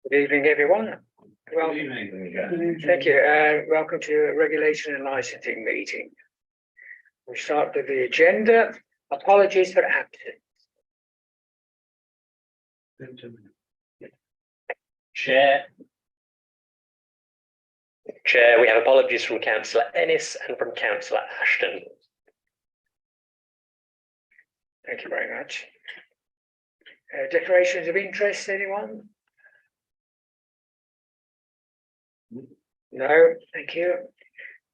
Good evening, everyone. Well, Good evening. thank you. Welcome to a regulation and licensing meeting. We'll start with the agenda. Apologies for absence. Chair, we have apologies from Councillor Ennis and from Councillor Ashton. Thank you very much. Declarations of interest, anyone? No, thank you.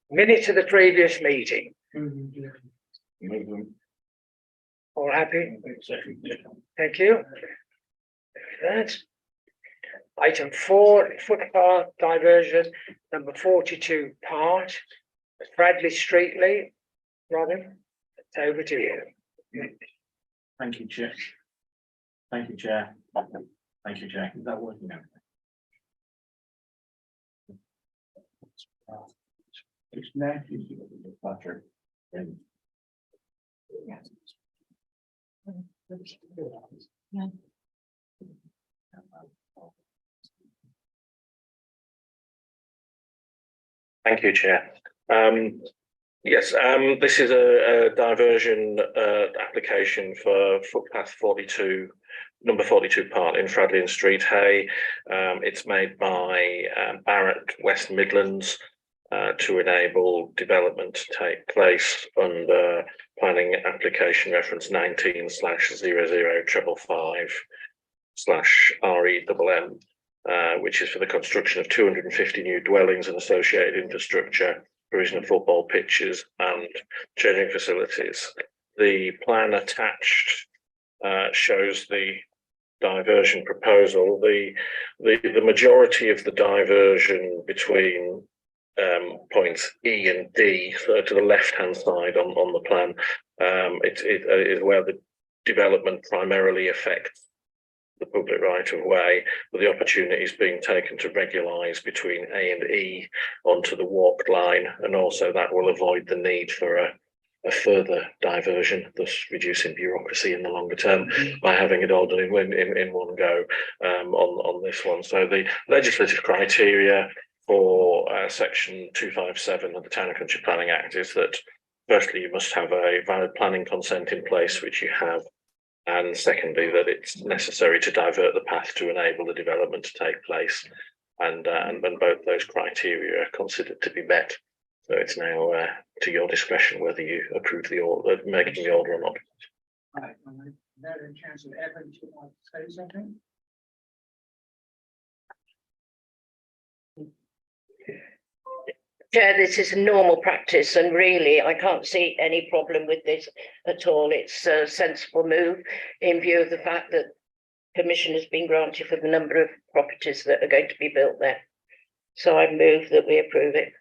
Minutes of the previous meeting. All happy? Thank you. That. Item 4, footpath diversion, number 42 part, Bradley Streetley. Robin, it's over to you. Thank you, Chair. Thank you, Chair. Thank you, Chair. Is that working now? It's next, Patrick. Thank you, Chair. Yes, this is a diversion application for footpath 42, number 42 part in Fradley and Street Hay. It's made by Barratt West Midlands to enable development to take place under planning application reference 19/00555/REMM. Which is for the construction of 250 new dwellings and associated infrastructure, provision of football pitches and changing facilities. The plan attached shows the diversion proposal. The majority of the diversion between points E and D, so to the left-hand side on the plan, it is where the development primarily affects the public right of way, with the opportunities being taken to regularize between A and E onto the walked line, and also that will avoid the need for a further diversion, thus reducing bureaucracy in the longer term by having it all done in one go on this one. So the legislative criteria for section 257 of the Town and Country Planning Act is that firstly you must have a valid planning consent in place, which you have. And secondly, that it's necessary to divert the path to enable the development to take place, and when both those criteria are considered to be met. So it's now to your discretion whether you approve the order, making the order or not. Right, Councillor Evans, would like to say something? Chair, this is a normal practice and really I can't see any problem with this at all. It's a sensible move in view of the fact that permission has been granted for the number of properties that are going to be built there. So I move that we approve it.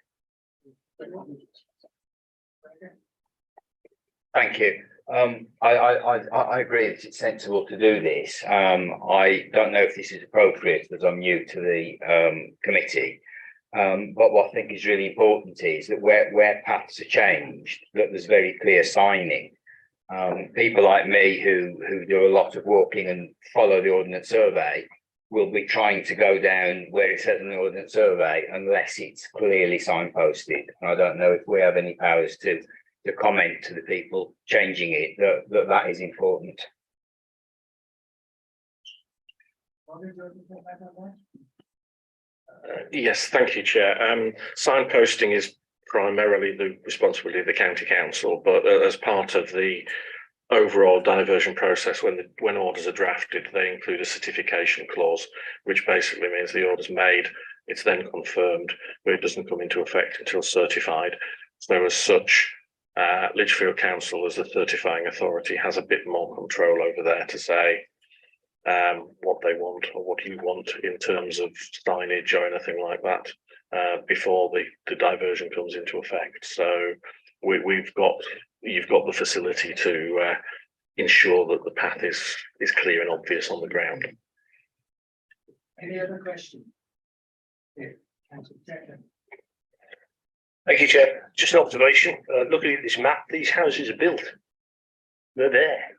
Thank you. I agree that it's sensible to do this. I don't know if this is appropriate as I'm new to the committee. But what I think is really important is that where paths are changed, that there's very clear signing. People like me who do a lot of walking and follow the Ordnance Survey will be trying to go down where it says in the Ordnance Survey unless it's clearly signposted. And I don't know if we have any powers to comment to the people changing it that is important. Yes, thank you, Chair. Signposting is primarily the responsibility of the County Council, but as part of the overall diversion process, when orders are drafted, they include a certification clause, which basically means the order's made, it's then confirmed, but it doesn't come into effect until certified. So as such, Lichfield Council, as the certifying authority, has a bit more control over there to say what they want or what you want in terms of signage or anything like that before the diversion comes into effect. So you've got the facility to ensure that the path is clear and obvious on the ground. Any other questions? Yeah, Councillor Jackson. Thank you, Chair. Just an observation. Looking at this map, these houses are built. They're there.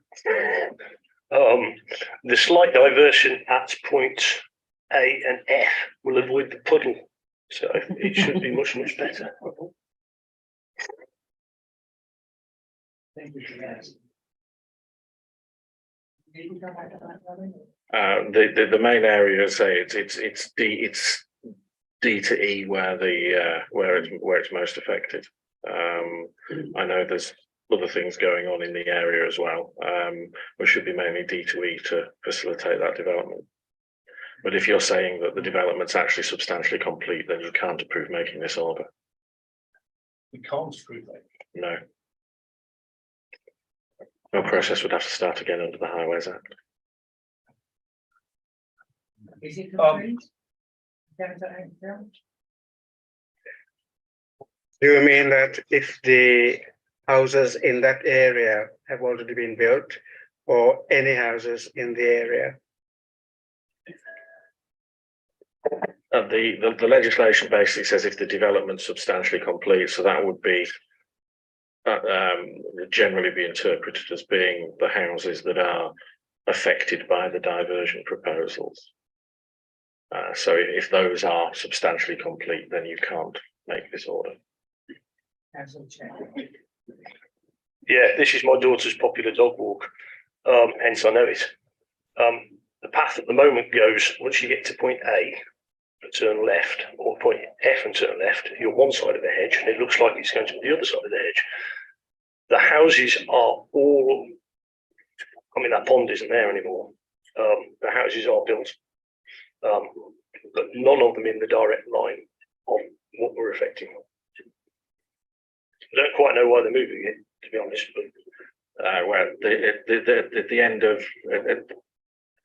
The slight diversion at point A and F will avoid the puddle. So it should be much, much better. Thank you for that. Did you come back to that, Robin? The main area, say it's D to E where it's most affected. I know there's other things going on in the area as well. Which should be mainly D to E to facilitate that development. But if you're saying that the development's actually substantially complete, then you can't approve making this order. We can't approve that. No. No process would have to start again under the Highways Act. Is it complete? Down to eight, down? Do you mean that if the houses in that area have already been built, or any houses in the area? The legislation basically says if the development's substantially complete, so that would be generally be interpreted as being the houses that are affected by the diversion proposals. So if those are substantially complete, then you can't make this order. Councillor Chair. Yeah, this is my daughter's popular dog walk. Hence I know it. The path at the moment goes, once you get to point A, and turn left, or point F and turn left, you're on one side of the hedge, and it looks like it's going to be the other side of the hedge. The houses are all, I mean, that pond isn't there anymore. The houses are built, but none of them in the direct line of what we're affecting. I don't quite know why they're moving it, to be honest, but Well, at the end of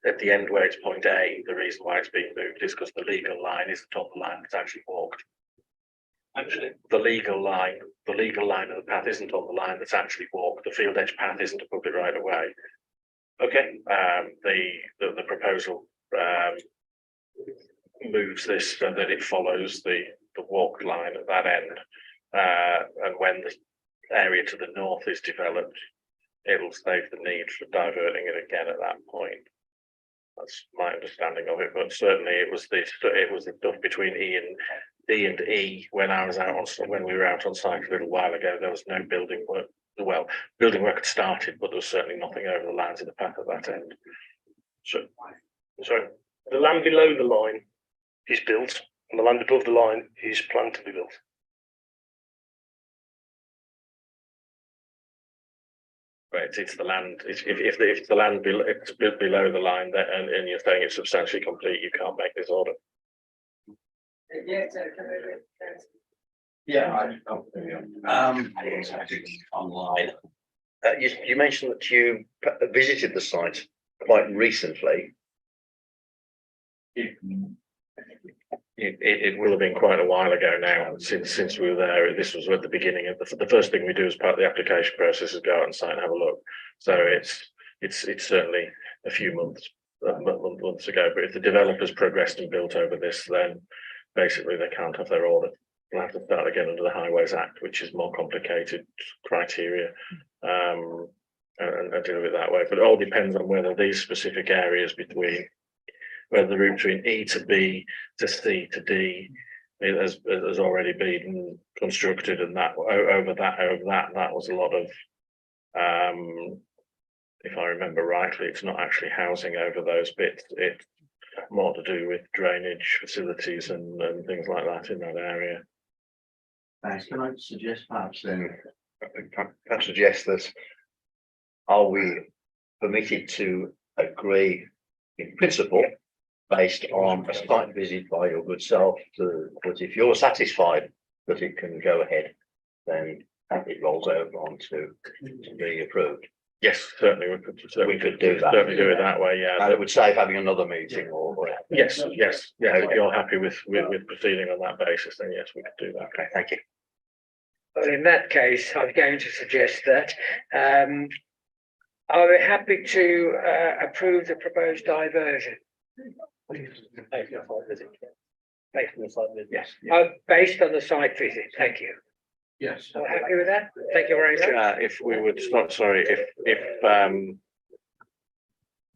at the end where it's point A, the reason why it's being moved is because the legal line isn't on the line that's actually walked. Actually, the legal line of the path isn't on the line that's actually walked. The field edge path isn't a public right of way. okay. The proposal moves this so that it follows the walked line at that end, and when the area to the north is developed, it'll save the need for diverting it again at that point. That's my understanding of it, but certainly it was the stuff between D and E when we were out on site a little while ago. There was no building work. Well, building work had started, but there was certainly nothing over the lines in the path at that end. So the land below the line is built, and the land above the line is planned to be built. Right, it's the land. If the land it's below the line, and you're saying it's substantially complete, you can't make this order. Yeah, Online. You mentioned that you visited the site quite recently. It will have been quite a while ago now since we were there. This was at the beginning of the first thing we do as part of the application process is go out on site and have a look. So it's certainly a few months ago. But if the developers progressed and built over this, then basically they can't have their order. They'll have to start again under the Highways Act, which is more complicated criteria, and deal with it that way. But it all depends on whether these specific areas between, whether the route between E to B to C to D has already been constructed, and that was a lot of, if I remember rightly, it's not actually housing over those bits. It's more to do with drainage facilities and things like that in that area. Thanks. Can I suggest perhaps then, perhaps suggest that are we permitted to agree in principle based on a site visit by your good self but if you're satisfied that it can go ahead, then it rolls over on to be approved. Yes, certainly we could do that. Certainly do it that way. Yeah, And it would save having another meeting or. yes. If you're happy with proceeding on that basis, then yes, we could do that. Okay, thank you. Well, in that case, I'm going to suggest that are we happy to approve the proposed diversion? Yes. Based on the site visit, thank you. Yes. All happy with that? Thank you very much. If we would, not sorry,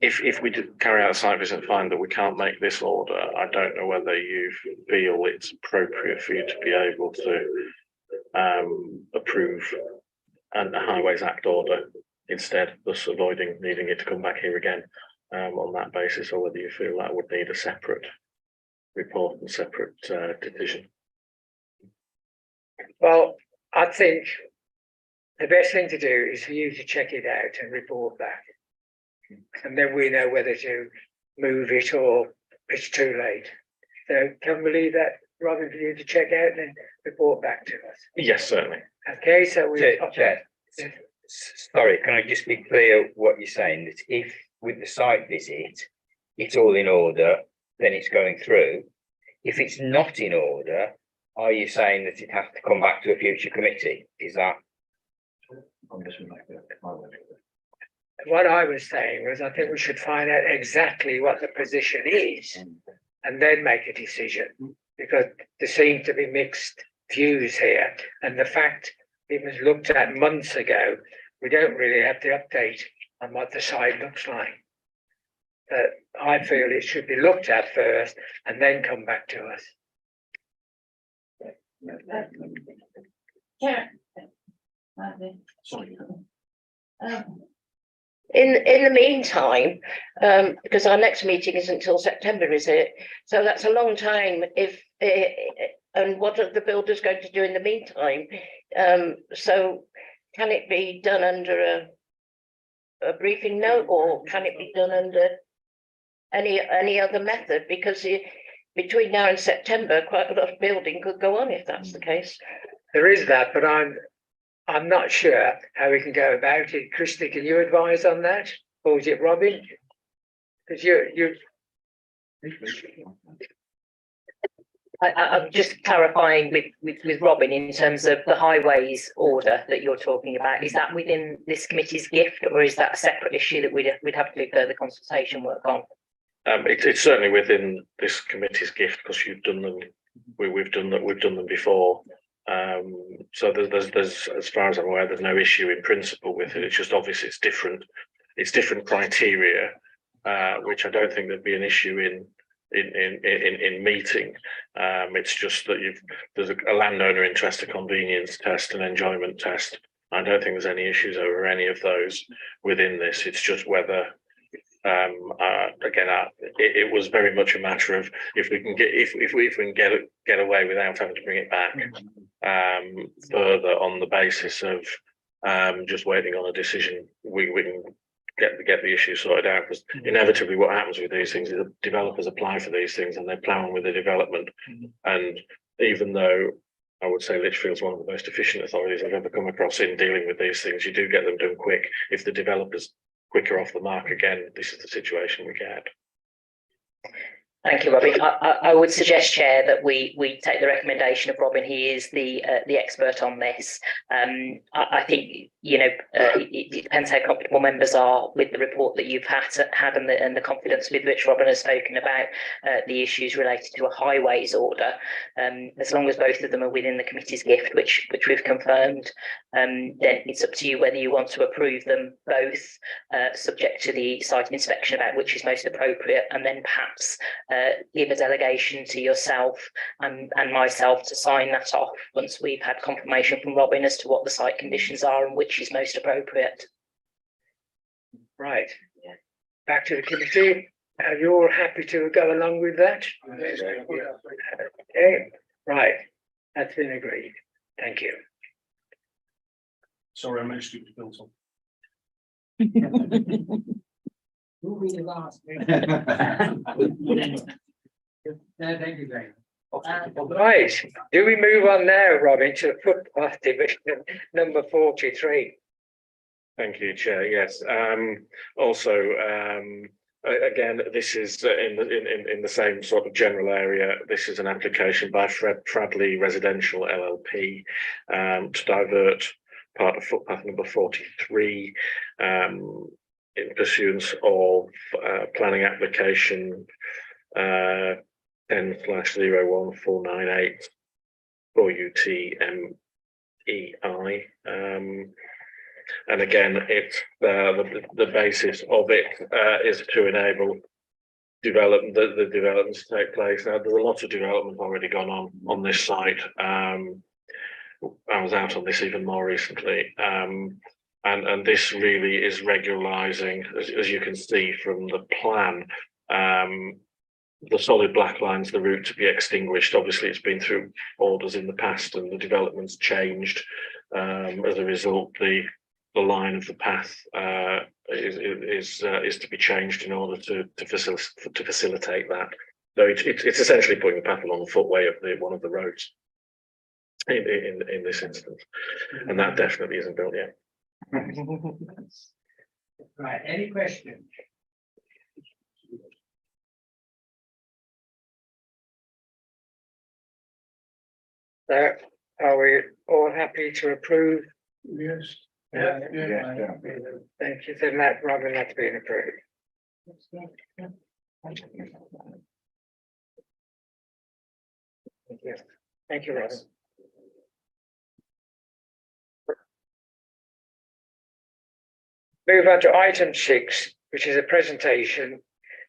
if we did carry out a site visit and find that we can't make this order, I don't know whether you feel it's appropriate for you to be able to approve a Highways Act order instead, thus avoiding needing it to come back here again on that basis, or whether you feel that would need a separate report and separate decision. Well, I think the best thing to do is for you to check it out and report back. And then we know whether to move it or it's too late. So can we leave that, Robin, for you to check out and then report back to us? Yes, certainly. Okay, so we. Chair, sorry, can I just be clear what you're saying? That if with the site visit, it's all in order, then it's going through. If it's not in order, are you saying that it has to come back to a future committee? Is that? What I was saying was I think we should find out exactly what the position is and then make a decision, because there seem to be mixed views here. And the fact it was looked at months ago, we don't really have the update on what the site looks like. I feel it should be looked at first and then come back to us. Yeah. Sorry. In the meantime, because our next meeting isn't until September, is it? So that's a long time. And what are the builders going to do in the meantime? So can it be done under a briefing note, or can it be done under any other method? Because between now and September, quite a lot of building could go on if that's the case. There is that, but I'm not sure how we can go about it. Christy, can you advise on that? Or is it Robin? Because you. I'm just clarifying with Robin in terms of the highways order that you're talking about. Is that within this committee's gift, or is that a separate issue that we'd have to do further consultation work on? It's certainly within this committee's gift, because you've done them. We've done them before. So there's, as far as I'm aware, there's no issue in principle with it. It's just obviously it's different criteria, which I don't think there'd be an issue in meeting. It's just that there's a landowner interest, a convenience test, an enjoyment test. I don't think there's any issues over any of those within this. It's just whether it was very much a matter of if we can get away without having to bring it back further on the basis of just waiting on a decision, we can get the issue sorted out. Because inevitably what happens with these things is the developers apply for these things and they plow on with the development. And even though I would say Lichfield's one of the most efficient authorities I've ever come across in dealing with these things, you do get them done quick. If the developer's quicker off the mark again, this is the situation we get. Thank you, Robin. I would suggest, Chair, that we take the recommendation of Robin. He is the expert on this. I think it depends how comfortable members are with the report that you've had and the confidence with which Robin has spoken about the issues related to a highways order. As long as both of them are within the committee's gift, which we've confirmed, then it's up to you whether you want to approve them both, subject to the site inspection about which is most appropriate, and then perhaps give a delegation to yourself and myself to sign that off once we've had confirmation from Robin as to what the site conditions are and which is most appropriate. Right. Back to the committee. Are you all happy to go along with that? Okay. Right. That's been agreed. Thank you. Sorry, I managed to keep the bills on. Who will be the last? No, thank you very much. Right. Do we move on now, Robin, to footpath division number 43? Thank you, Chair. Yes. Also, again, this is in the same sort of general area. This is an application by Fradley Residential LLP to divert part of footpath number 43 in pursuance of planning application 10/01498 for UTMEI. And again, it's the basis of it is to enable development, the development to take place. Now, there's a lot of development already gone on this site. I was out on this even more recently. And this really is regularising, as you can see from the plan, the solid black line's the route to be extinguished. Obviously, it's been through orders in the past, and the development's changed. As a result, the line of the path is to be changed in order to facilitate that. So it's essentially putting the path along the footway of one of the roads in this instance, and that definitely isn't built yet. Right, any questions? So are we all happy to approve? Yes. Yeah. Thank you, then that, Robin, that's been approved. Thank you. Thank you, Robin. Move on to item 6, which is a presentation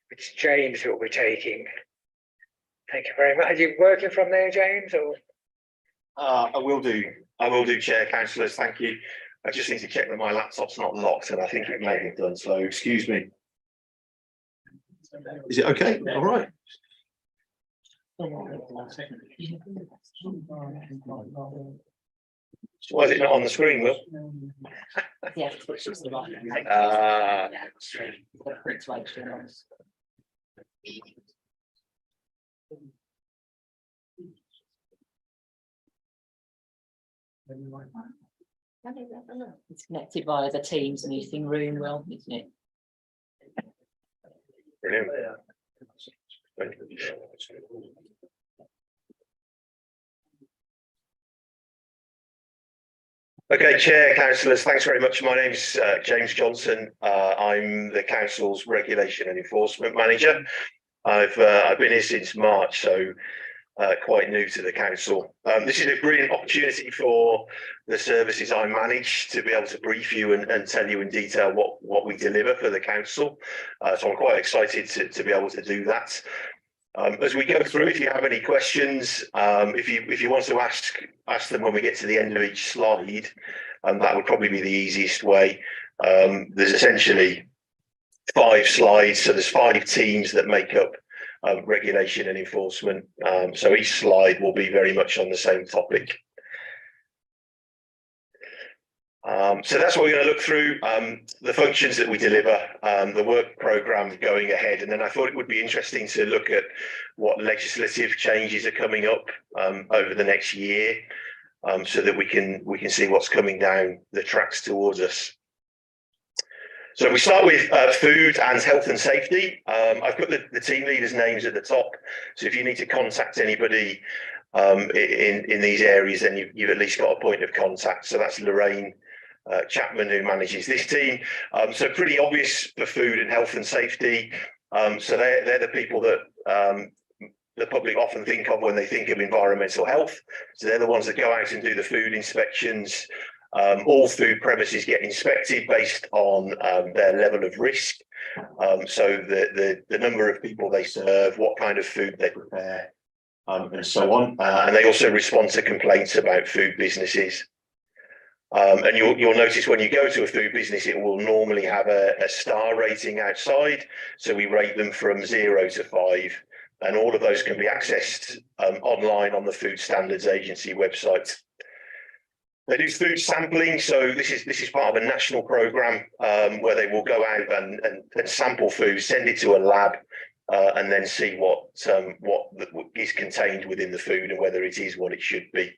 which James will be taking. Thank you very much. Are you working from there, James, or? I will do, Chair, councillors, thank you. I just need to check that my laptop's not locked, and I think it may have done, so excuse me. Is it okay? All right. Why is it not on the screen, Will? Yeah, which is the right. It's connected via the Teams meeting room, Will, isn't it? Brilliant. Okay, Chair, councillors, thanks very much. My name's James Johnson. I'm the council's regulation and enforcement manager. I've been here since March, so quite new to the council. This is a brilliant opportunity for the services I manage to be able to brief you and tell you in detail what we deliver for the council. So I'm quite excited to be able to do that. As we go through, if you have any questions, if you want to ask them when we get to the end of each slide, that would probably be the easiest way. There's essentially 5 slides, so there's 5 teams that make up regulation and enforcement. So each slide will be very much on the same topic. So that's what we're going to look through, the functions that we deliver, the work programme going ahead, and then I thought it would be interesting to look at what legislative changes are coming up over the next year, so that we can see what's coming down the tracks towards us. So we start with food and health and safety. I've put the team leaders' names at the top, so if you need to contact anybody in these areas, then you've at least got a point of contact. So that's Lorraine Chapman, who manages this team. So pretty obvious for food and health and safety. So they're the people that the public often think of when they think of environmental health. So they're the ones that go out and do the food inspections. All food premises get inspected based on their level of risk. So the number of people they serve, what kind of food they prepare, and so on. And they also respond to complaints about food businesses. And you'll notice when you go to a food business, it will normally have a star rating outside. So we rate them from 0 to 5, and all of those can be accessed online on the Food Standards Agency website. They do food sampling, so this is part of a national programme where they will go out and sample food, send it to a lab, and then see what is contained within the food and whether it is what it should be.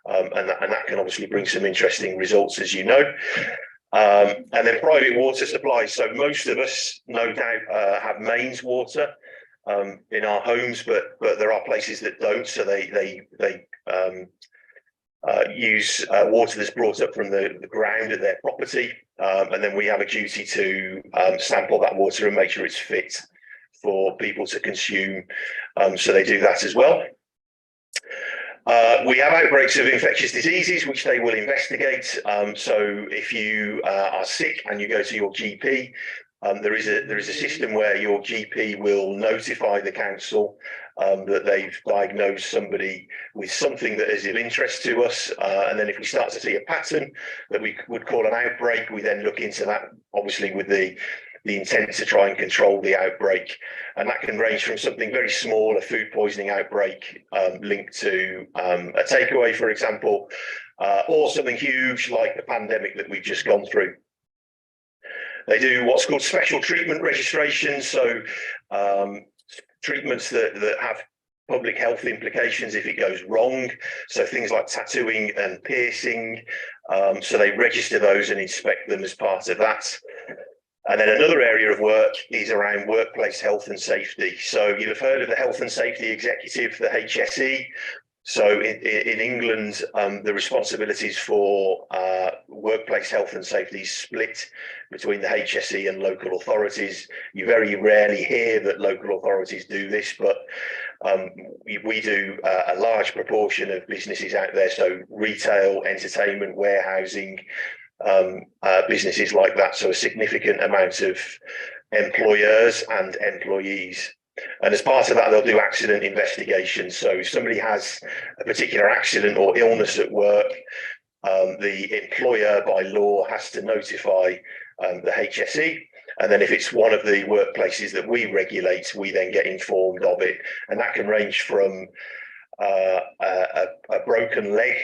And that can obviously bring some interesting results, as you know. And then private water supplies. So most of us, no doubt, have mains water in our homes, but there are places that don't. So they use water that's brought up from the ground at their property, and then we have a duty to sample that water and make sure it's fit for people to consume. So they do that as well. We have outbreaks of infectious diseases, which they will investigate. So if you are sick and you go to your GP, there is a system where your GP will notify the council that they've diagnosed somebody with something that is of interest to us. And then if we start to see a pattern that we would call an outbreak, we then look into that, obviously with the intent to try and control the outbreak. And that can range from something very small, a food poisoning outbreak linked to a takeaway, for example, or something huge like the pandemic that we've just gone through. They do what's called special treatment registrations, so treatments that have public health implications if it goes wrong. So things like tattooing and piercing. So they register those and inspect them as part of that. And then another area of work is around workplace health and safety. So you'll have heard of the Health and Safety Executive, the HSE. So in England, the responsibilities for workplace health and safety is split between the HSE and local authorities. You very rarely hear that local authorities do this, but we do a large proportion of businesses out there. So retail, entertainment, warehousing, businesses like that. So a significant amount of employers and employees. And as part of that, they'll do accident investigations. So if somebody has a particular accident or illness at work, the employer by law has to notify the HSE. And then if it's one of the workplaces that we regulate, we then get informed of it. And that can range from a broken leg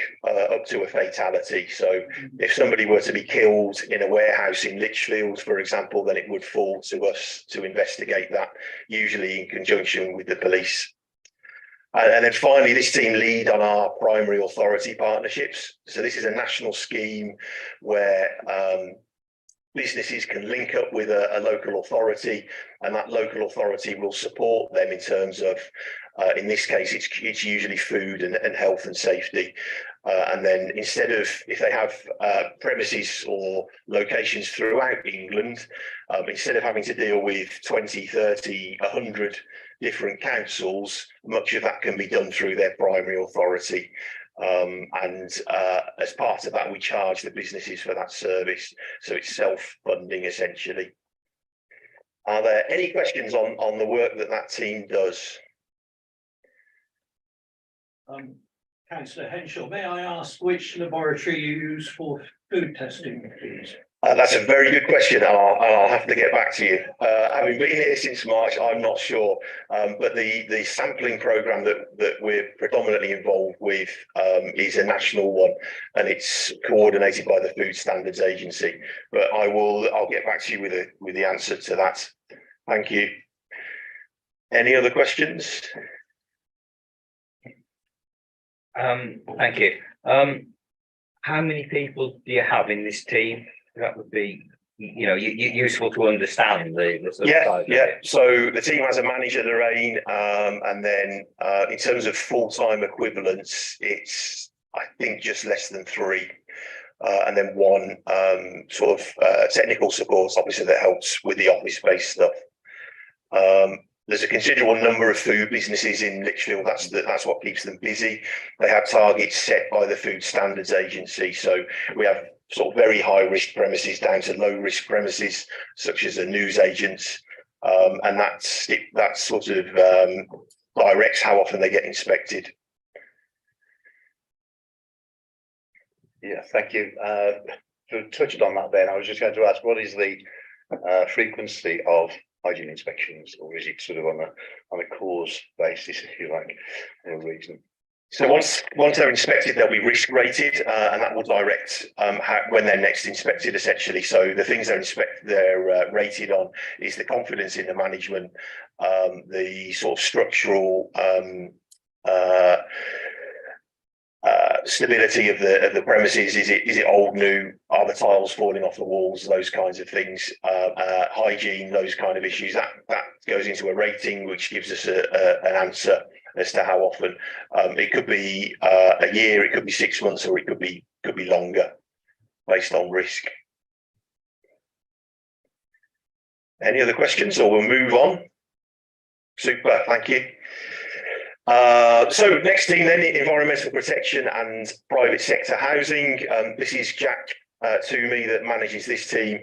up to a fatality. So if somebody were to be killed in a warehouse in Lichfield, for example, then it would fall to us to investigate that, usually in conjunction with the police. And then finally, this team lead on our primary authority partnerships. So this is a national scheme where businesses can link up with a local authority, and that local authority will support them in terms of, in this case, it's usually food and health and safety. And then instead of, if they have premises or locations throughout England, instead of having to deal with 20, 30, 100 different councils, much of that can be done through their primary authority. And as part of that, we charge the businesses for that service. So it's self-funding essentially. Are there any questions on the work that team does? Councillor Henshaw, may I ask which laboratory you use for food testing, please? That's a very good question, and I'll have to get back to you. Having been here since March, I'm not sure, but the sampling programme that we're predominantly involved with is a national one, and it's coordinated by the Food Standards Agency. But I'll get back to you with the answer to that. Thank you. Any other questions? Thank you. How many people do you have in this team? That would be, useful to understand the sort of size of it. So the team has a manager, Lorraine, and then in terms of full-time equivalents, it's I think just less than 3, and then 1 sort of technical support officer that helps with the office-based stuff. There's a considerable number of food businesses in Lichfield. That's what keeps them busy. They have targets set by the Food Standards Agency. So we have sort of very high risk premises down to low risk premises, such as a newsagents, and that sort of directs how often they get inspected. Yeah, thank you. To touch on that, then I was just going to ask, what is the frequency of hygiene inspections, or is it sort of on a cause basis, if you like, or a reason? So once they're inspected, they'll be risk rated, and that will direct when they're next inspected, essentially. So the things they're rated on is the confidence in the management, the sort of structural stability of the premises. Is it old, new? Are the tiles falling off the walls? Those kinds of things. Hygiene, those kind of issues. That goes into a rating, which gives us an answer as to how often. It could be a year, it could be 6 months, or it could be longer, based on risk. Any other questions, or we'll move on? Super, thank you. So next team then, environmental protection and private sector housing. This is Jack Toomey that manages this team.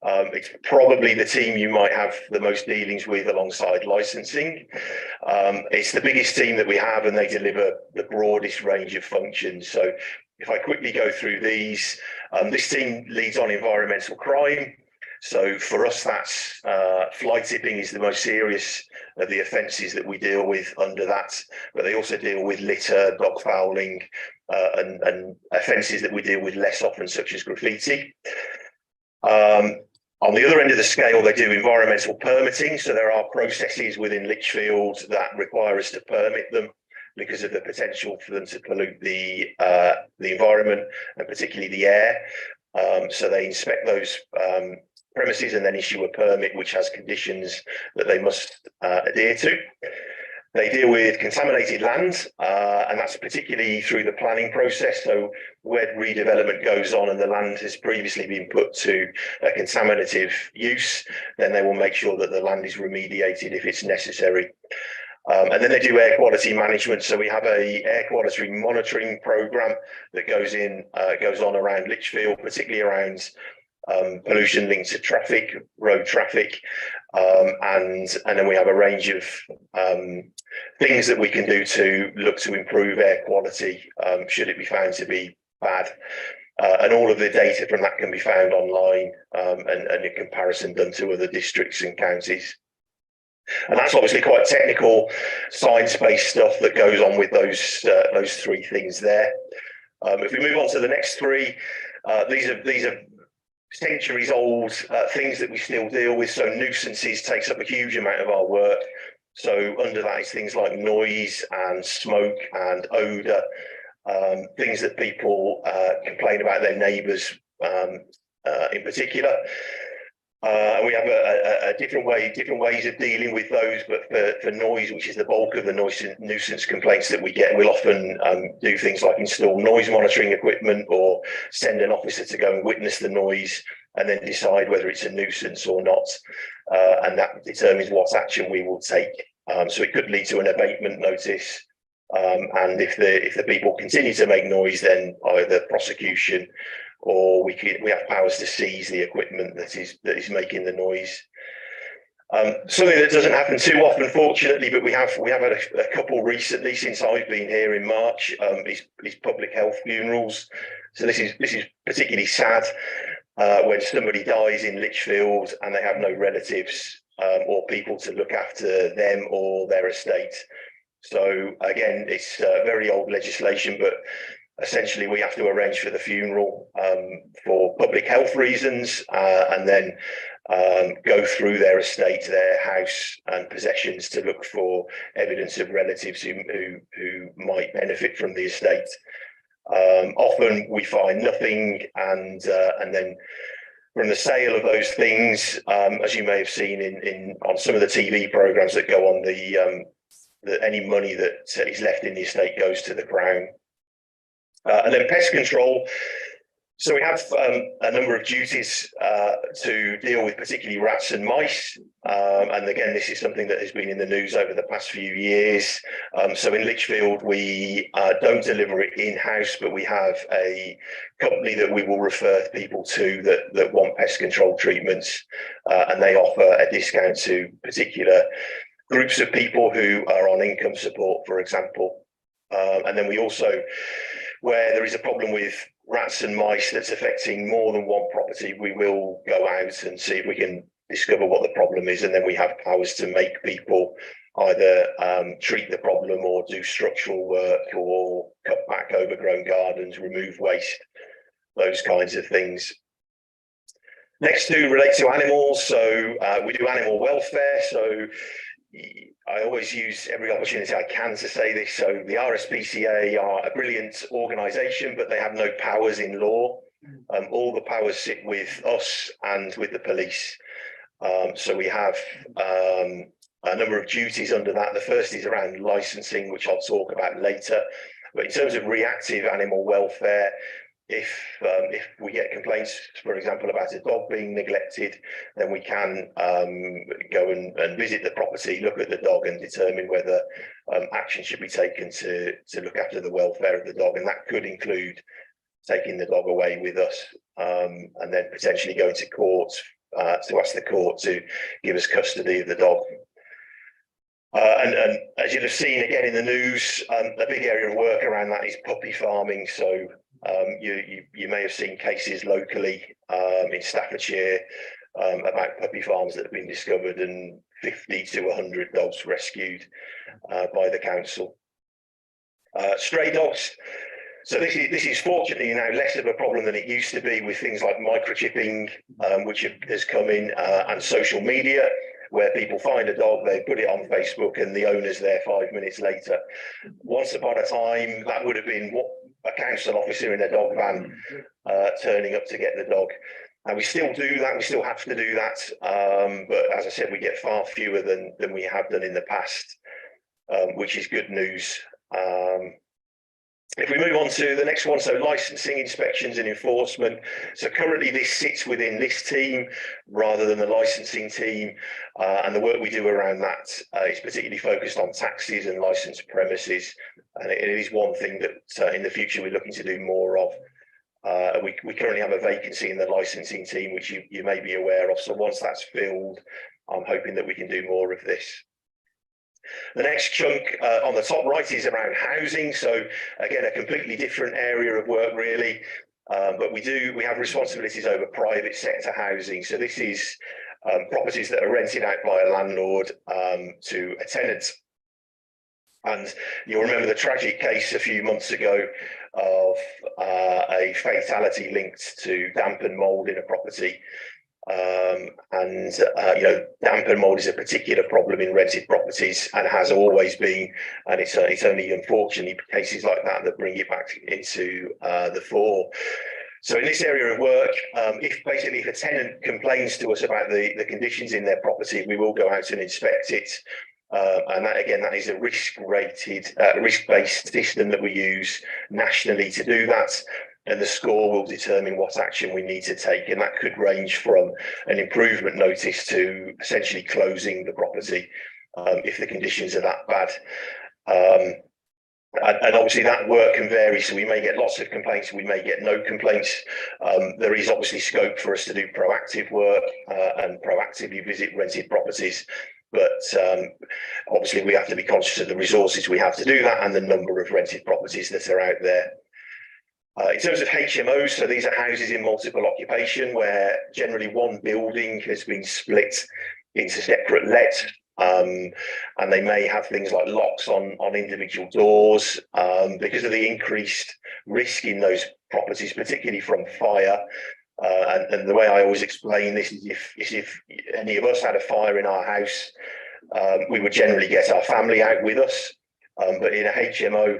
It's probably the team you might have the most dealings with alongside licensing. It's the biggest team that we have, and they deliver the broadest range of functions. So if I quickly go through these, this team leads on environmental crime. So for us, that's fly tipping is the most serious of the offences that we deal with under that, but they also deal with litter, dog fouling, and offences that we deal with less often, such as graffiti. On the other end of the scale, they do environmental permitting. So there are processes within Lichfield that require us to permit them because of the potential for them to pollute the environment and particularly the air. So they inspect those premises and then issue a permit which has conditions that they must adhere to. They deal with contaminated land, and that's particularly through the planning process. So where redevelopment goes on and the land has previously been put to a contaminative use, then they will make sure that the land is remediated if it's necessary. And then they do air quality management. So we have a air quality monitoring program that goes on around Lichfield, particularly around pollution linked to traffic, road traffic, and then we have a range of things that we can do to look to improve air quality should it be found to be bad. And all of the data from that can be found online, and a comparison done to other districts and counties. And that's obviously quite technical, science-based stuff that goes on with those three things there. If we move on to the next three, these are centuries old things that we still deal with. So nuisances takes up a huge amount of our work. So under that is things like noise and smoke and odour, things that people complain about their neighbours in particular. And we have a different ways of dealing with those, but for noise, which is the bulk of the nuisance complaints that we get, we'll often do things like install noise monitoring equipment or send an officer to go and witness the noise and then decide whether it's a nuisance or not. And that determines what action we will take. So it could lead to an abatement notice. And if the people continue to make noise, then either prosecution or we have powers to seize the equipment that is making the noise. Something that doesn't happen too often, fortunately, but we have had a couple recently since I've been here in March. Is public health funerals. So this is particularly sad when somebody dies in Lichfield and they have no relatives or people to look after them or their estate. So again, it's very old legislation, but essentially we have to arrange for the funeral for public health reasons, and then go through their estate, their house and possessions to look for evidence of relatives who might benefit from the estate. Often we find nothing, and then from the sale of those things, as you may have seen on some of the TV programs that go on, that any money that is left in the estate goes to the Crown. And then pest control. So we have a number of duties to deal with, particularly rats and mice. And again, this is something that has been in the news over the past few years. So in Lichfield, we don't deliver it in-house, but we have a company that we will refer people to that want pest control treatments. And they offer a discount to particular groups of people who are on income support, for example. And then we also, where there is a problem with rats and mice that's affecting more than one property, we will go out and see if we can discover what the problem is, and then we have powers to make people either treat the problem or do structural work or cut back overgrown gardens, remove waste, those kinds of things. Next two relate to animals. So we do animal welfare. So I always use every opportunity I can to say this. So the RSPCA are a brilliant organisation, but they have no powers in law. All the powers sit with us and with the police. So we have a number of duties under that. The first is around licensing, which I'll talk about later. But in terms of reactive animal welfare, if we get complaints, for example, about a dog being neglected, then we can go and visit the property, look at the dog, and determine whether action should be taken to look after the welfare of the dog, and that could include taking the dog away with us, and then potentially going to court to ask the court to give us custody of the dog. And as you'll have seen again in the news, a big area of work around that is puppy farming. So you may have seen cases locally in Staffordshire about puppy farms that have been discovered and 50 to 100 dogs rescued by the council. Stray dogs. So this is fortunately now less of a problem than it used to be with things like microchipping, which has come in, and social media, where people find a dog, they put it on Facebook, and the owner's there 5 minutes later. Once upon a time, that would have been a council officer in a dog van turning up to get the dog. And we still do that, we still have to do that. But as I said, we get far fewer than we have done in the past, which is good news. If we move on to the next one, so licensing, inspections and enforcement. So currently this sits within this team rather than the licensing team. And the work we do around that is particularly focused on taxis and licensed premises. And it is one thing that in the future we're looking to do more of. We currently have a vacancy in the licensing team, which you may be aware of. So once that's filled, I'm hoping that we can do more of this. The next chunk on the top right is around housing. So again, a completely different area of work really, but we have responsibilities over private sector housing. So this is properties that are rented out by a landlord to a tenant. And you'll remember the tragic case a few months ago of a fatality linked to damp and mold in a property. Damp and mold is a particular problem in rented properties and has always been, and it's only unfortunately cases like that that bring it back into the fore. So in this area of work, if a tenant complains to us about the conditions in their property, we will go out and inspect it. And that is a risk-based system that we use nationally to do that. And the score will determine what action we need to take. And that could range from an improvement notice to essentially closing the property if the conditions are that bad. And obviously that work can vary. So we may get lots of complaints, we may get no complaints. There is obviously scope for us to do proactive work and proactively visit rented properties. But obviously we have to be conscious of the resources we have to do that and the number of rented properties that are out there. In terms of HMOs, so these are houses in multiple occupation where generally one building has been split into separate lets, and they may have things like locks on individual doors because of the increased risk in those properties, particularly from fire. And the way I always explain this is if any of us had a fire in our house, we would generally get our family out with us. But in a HMO,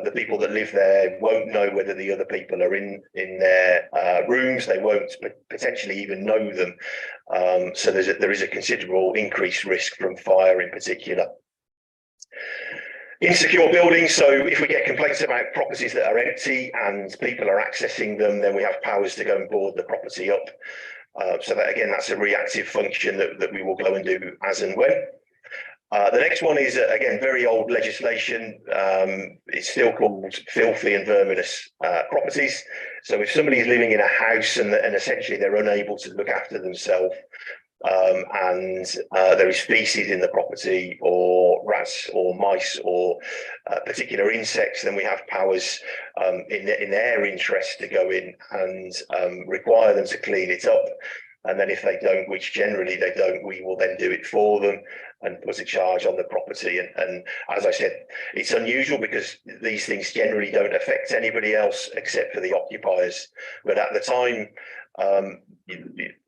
the people that live there won't know whether the other people are in their rooms. They won't potentially even know them. So there is a considerable increased risk from fire in particular. Insecure buildings. So if we get complaints about properties that are empty and people are accessing them, then we have powers to go and board the property up. So that again, that's a reactive function that we will go and do as and when. The next one is, again, very old legislation. It's still called filthy and verminous properties. So if somebody is living in a house and essentially they're unable to look after themselves, and there is feces in the property or rats or mice or particular insects, then we have powers in their interest to go in and require them to clean it up. And then if they don't, which generally they don't, we will then do it for them and put a charge on the property. And as I said, it's unusual because these things generally don't affect anybody else except for the occupiers. But at the time,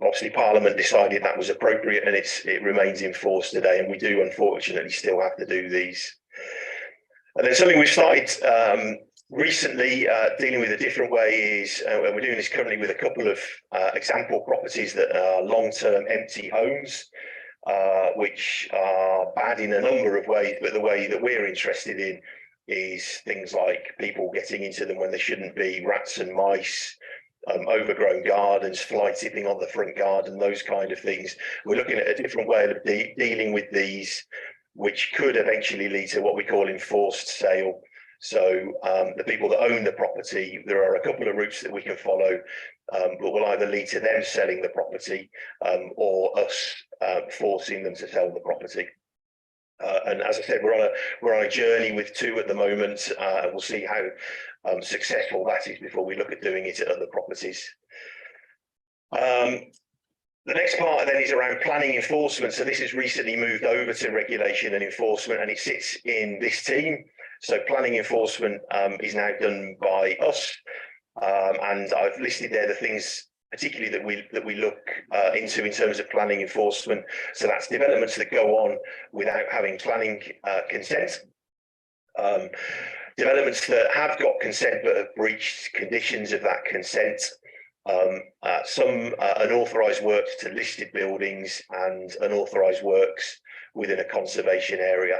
obviously Parliament decided that was appropriate, and it remains in force today. And we do unfortunately still have to do these. And then something we've started recently dealing with a different way is, and we're doing this currently with a couple of example properties that are long-term empty homes, which are bad in a number of ways, but the way that we're interested in is things like people getting into them when they shouldn't be, rats and mice, overgrown gardens, fly tipping on the front garden, those kind of things. We're looking at a different way of dealing with these, which could eventually lead to what we call enforced sale. So the people that own the property, there are a couple of routes that we can follow, but will either lead to them selling the property or us forcing them to sell the property. And as I said, we're on a journey with 2 at the moment. We'll see how successful that is before we look at doing it at other properties. The next part then is around planning enforcement. So this has recently moved over to regulation and enforcement, and it sits in this team. So planning enforcement is now done by us, and I've listed there the things particularly that we look into in terms of planning enforcement. So that's developments that go on without having planning consent. Developments that have got consent but have breached conditions of that consent. Some unauthorised works to listed buildings and unauthorised works within a conservation area.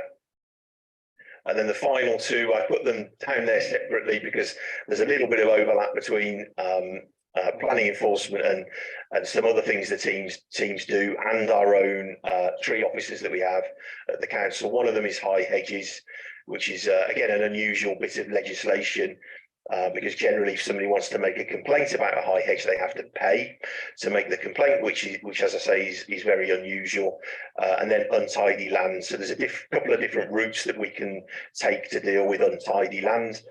And then the final 2, I put them down there separately because there's a little bit of overlap between planning enforcement and some other things the teams do, and our own tree officers that we have at the council. One of them is high hedges, which is again an unusual bit of legislation. Because generally, if somebody wants to make a complaint about a high hedge, they have to pay to make the complaint, which, as I say, is very unusual. And then untidy land. So there's a couple of different routes that we can take to deal with untidy land.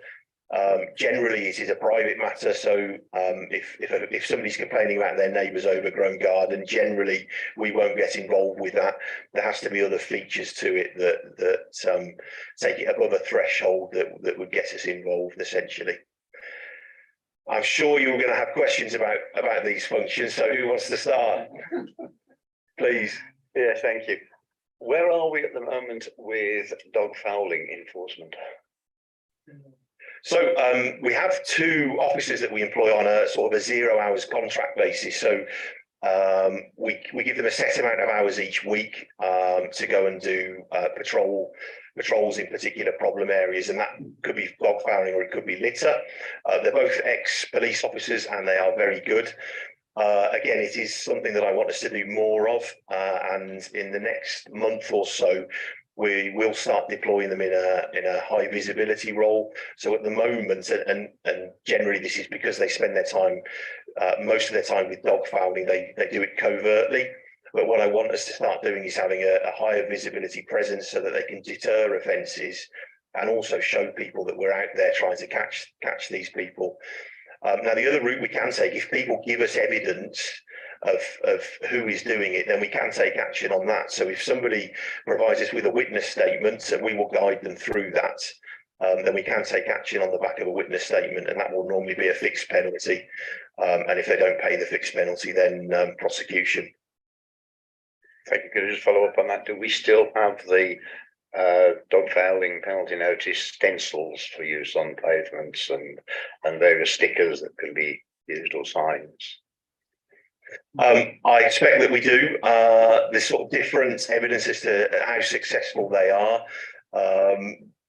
Generally, it is a private matter. So if somebody's complaining about their neighbour's overgrown garden, generally we won't get involved with that. There has to be other features to it that take it above a threshold that would get us involved, essentially. I'm sure you're going to have questions about these functions. So who wants to start? Please. Yeah, thank you. Where are we at the moment with dog fouling enforcement? So we have 2 officers that we employ on a sort of a 0 hours contract basis. So we give them a set amount of hours each week to go and do patrols in particular problem areas, and that could be dog fouling or it could be litter. They're both ex-police officers and they are very good. Again, it is something that I want us to do more of, and in the next month or so we will start deploying them in a high visibility role. So at the moment, and generally this is because they spend their time, most of their time with dog fouling, they do it covertly. But what I want us to start doing is having a higher visibility presence so that they can deter offences and also show people that we're out there trying to catch these people. Now, the other route we can take, if people give us evidence of who is doing it, then we can take action on that. So if somebody provides us with a witness statement, and we will guide them through that, then we can take action on the back of a witness statement, and that will normally be a fixed penalty. And if they don't pay the fixed penalty, then prosecution. Thank you. Could I just follow up on that? Do we still have the dog fouling penalty notice stencils for use on pavements and various stickers that can be used, or signs? I expect that we do. There's sort of different evidence as to how successful they are.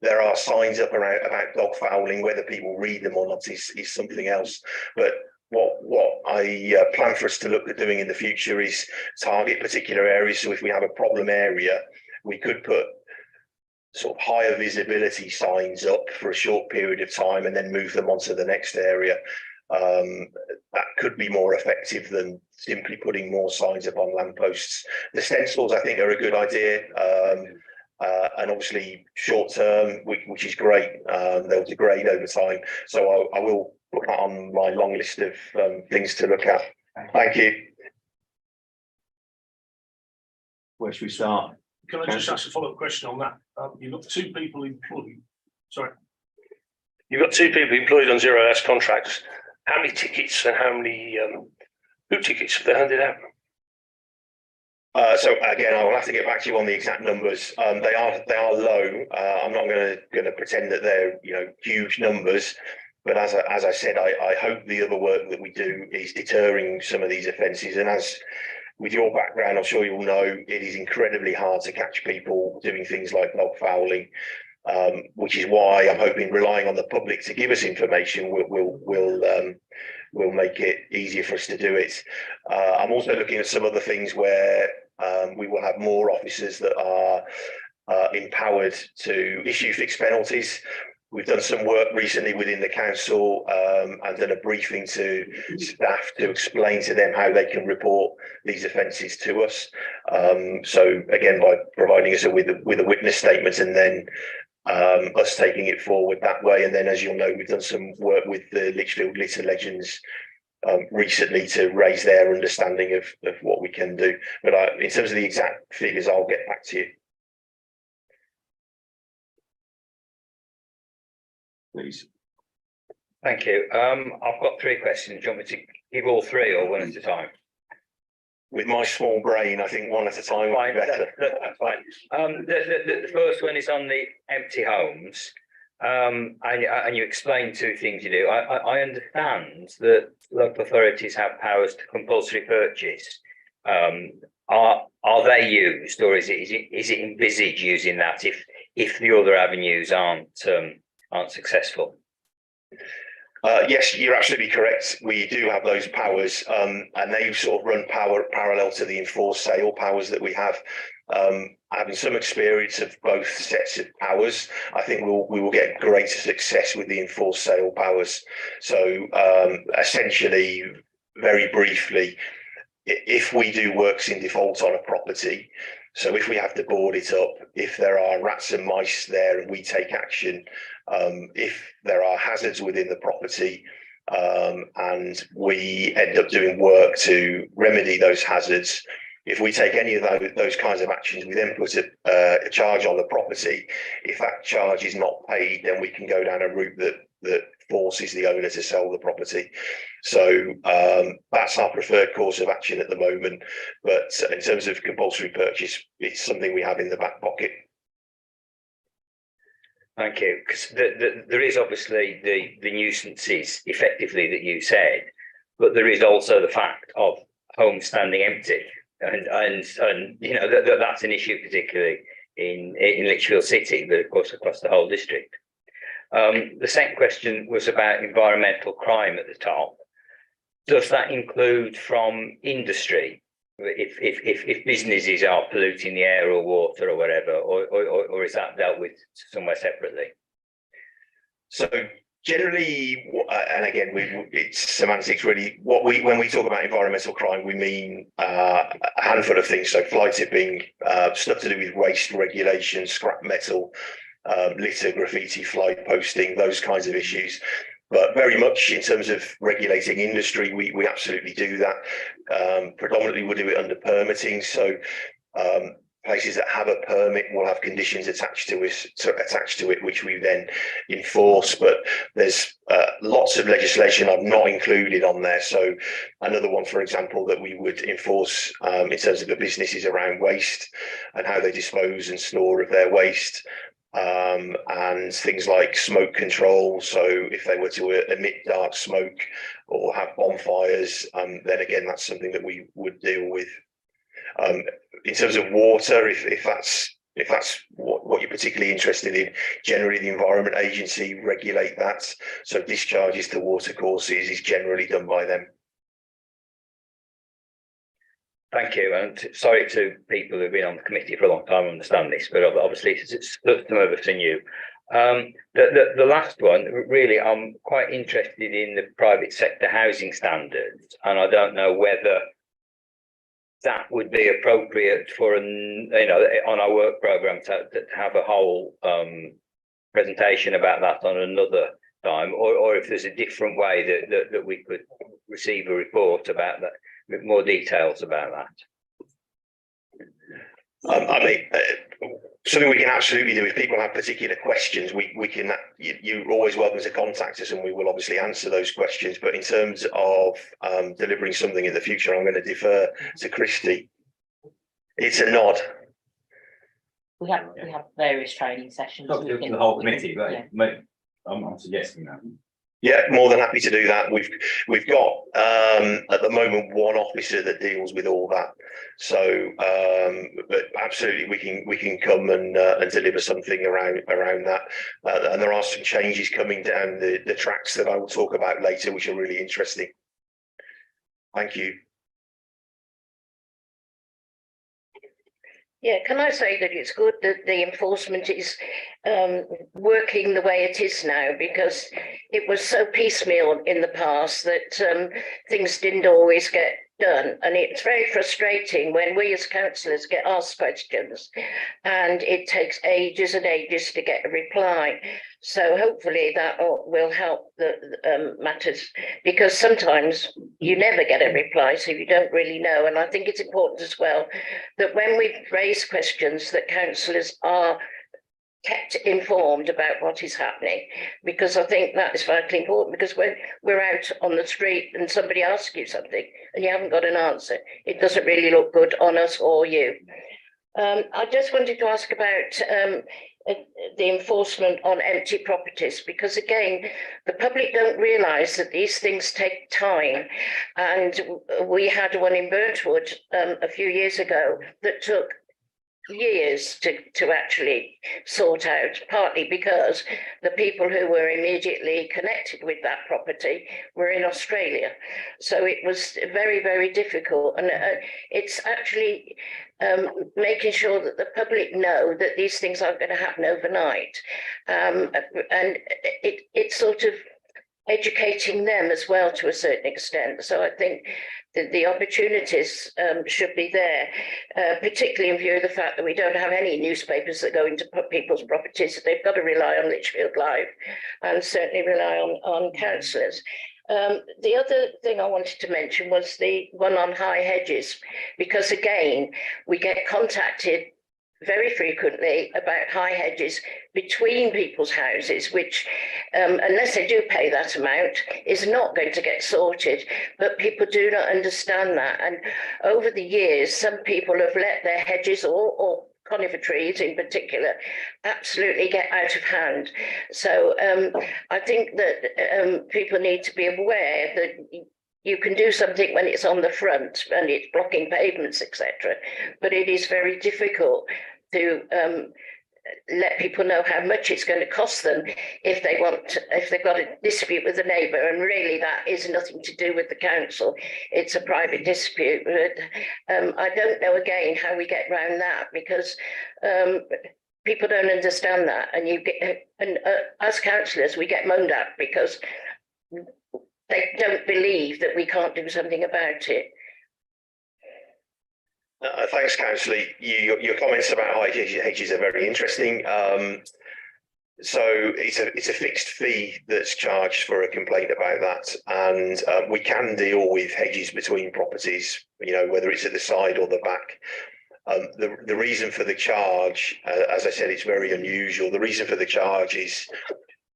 There are signs up around about dog fouling. Whether people read them or not is something else. But what I plan for us to look at doing in the future is target particular areas. So if we have a problem area, we could put sort of higher visibility signs up for a short period of time and then move them onto the next area. That could be more effective than simply putting more signs up on lampposts. The stencils, I think, are a good idea. And obviously short term, which is great. They'll degrade over time. So I will put that on my long list of things to look at. Thank you. Where should we start? Can I just ask a follow-up question on that? You've got 2 people employed. Sorry. You've got 2 people employed on 0 hours contracts. How many tickets and how many boot tickets have they handed out? So again, I will have to get back to you on the exact numbers. They are low. I'm not going to pretend that they're huge numbers, but as I said, I hope the other work that we do is deterring some of these offences. And as with your background, I'm sure you will know it is incredibly hard to catch people doing things like dog fouling. which is why I'm hoping relying on the public to give us information will make it easier for us to do it. I'm also looking at some other things where we will have more officers that are empowered to issue fixed penalties. We've done some work recently within the council and done a briefing to staff to explain to them how they can report these offences to us. So again, by providing us with a witness statement and then us taking it forward that way. And then, as you'll know, we've done some work with the Lichfield Litter Legends recently to raise their understanding of what we can do. But in terms of the exact figures, I'll get back to you. Please. Thank you. I've got 3 questions. Do you want me to give all 3 or one at a time? With my small brain, I think one at a time would Fine, be better. that's fine. The first one is on the empty homes. And you explained 2 things you do. I understand that local authorities have powers to compulsory purchase. Are they used, or is it envisaged using that if the other avenues aren't successful? Yes, you're absolutely correct. We do have those powers, and they sort of run parallel to the enforced sale powers that we have. Having some experience of both sets of powers, I think we will get greater success with the enforced sale powers. So essentially, very briefly, if we do works in default on a property, so if we have to board it up, if there are rats and mice there and we take action, if there are hazards within the property, and we end up doing work to remedy those hazards, if we take any of those kinds of actions, we then put a charge on the property. If that charge is not paid, then we can go down a route that forces the owner to sell the property. So that's our preferred course of action at the moment. But in terms of compulsory purchase, it's something we have in the back pocket. Thank you. Because there is obviously the nuisances effectively that you said, but there is also the fact of homes standing empty. And you know that's an issue particularly in Lichfield City, but of course across the whole district. The second question was about environmental crime at the top. Does that include from industry? If businesses are polluting the air or water or whatever, or is that dealt with somewhere separately? So generally, and again, it's semantics really. When we talk about environmental crime, we mean a handful of things. So fly tipping, stuff to do with waste regulation, scrap metal, litter, graffiti, fly posting, those kinds of issues. But very much in terms of regulating industry, we absolutely do that. Predominantly, we'll do it under permitting. So places that have a permit will have conditions attached to it, which we then enforce. But there's lots of legislation I've not included on there. So another one, for example, that we would enforce in terms of the businesses around waste and how they dispose and store of their waste. And things like smoke control. So if they were to emit dark smoke or have bonfires, then again, that's something that we would deal with. In terms of water, if that's what you're particularly interested in, generally the Environment Agency regulate that. So discharges to watercourses is generally done by them. Thank you, and sorry to people who've been on the committee for a long time understand this, but obviously it's some of us are new. The last one, really, I'm quite interested in the private sector housing standards, and I don't know whether that would be appropriate for on our work programme to have a whole presentation about that on another time, or if there's a different way that we could receive a report about that. More details about that. I mean, something we can absolutely do if people have particular questions. We can. You're always welcome to contact us, and we will obviously answer those questions. But in terms of delivering something in the future, I'm going to defer to Christy. It's a nod. We have various training sessions. Not the whole committee, but I'm suggesting that. Yeah, more than happy to do that. We've got at the moment one officer that deals with all that. So but absolutely we can come and deliver something around that. And there are some changes coming down the tracks that I will talk about later, which are really interesting. Thank you. Yeah, can I say that it's good that the enforcement is working the way it is now, because it was so piecemeal in the past that things didn't always get done. And it's very frustrating when we as councillors get asked questions and it takes ages and ages to get a reply. So hopefully that will help the matters, because sometimes you never get a reply, so you don't really know. And I think it's important as well that when we raise questions, that councillors are kept informed about what is happening, because I think that is vitally important. Because when we're out on the street and somebody asks you something and you haven't got an answer, it doesn't really look good on us or you. I just wanted to ask about the enforcement on empty properties, because again, the public don't realise that these things take time. And we had one in Birchwood a few years ago that took years to actually sort out, partly because the people who were immediately connected with that property were in Australia. So it was very, very difficult. And it's actually making sure that the public know that these things aren't going to happen overnight. And it's sort of educating them as well to a certain extent. So I think that the opportunities should be there, particularly in view of the fact that we don't have any newspapers that go into people's properties. They've got to rely on Lichfield Live and certainly rely on councillors. The other thing I wanted to mention was the one on high hedges, because again, we get contacted very frequently about high hedges between people's houses, which, unless they do pay that amount, is not going to get sorted. But people do not understand that. And over the years, some people have let their hedges or conifer trees in particular absolutely get out of hand. So I think that people need to be aware that you can do something when it's on the front and it's blocking pavements, etc. But it is very difficult to let people know how much it's going to cost them if they've got a dispute with a neighbour, and really that is nothing to do with the council. It's a private dispute. But I don't know again how we get around that, because people don't understand that, and as councillors we get moaned at because they don't believe that we can't do something about it. Thanks, Councillor. Your comments about high hedges are very interesting. So it's a fixed fee that's charged for a complaint about that, and we can deal with hedges between properties, you know, whether it's at the side or the back. The reason for the charge, as I said, it's very unusual. The reason for the charge is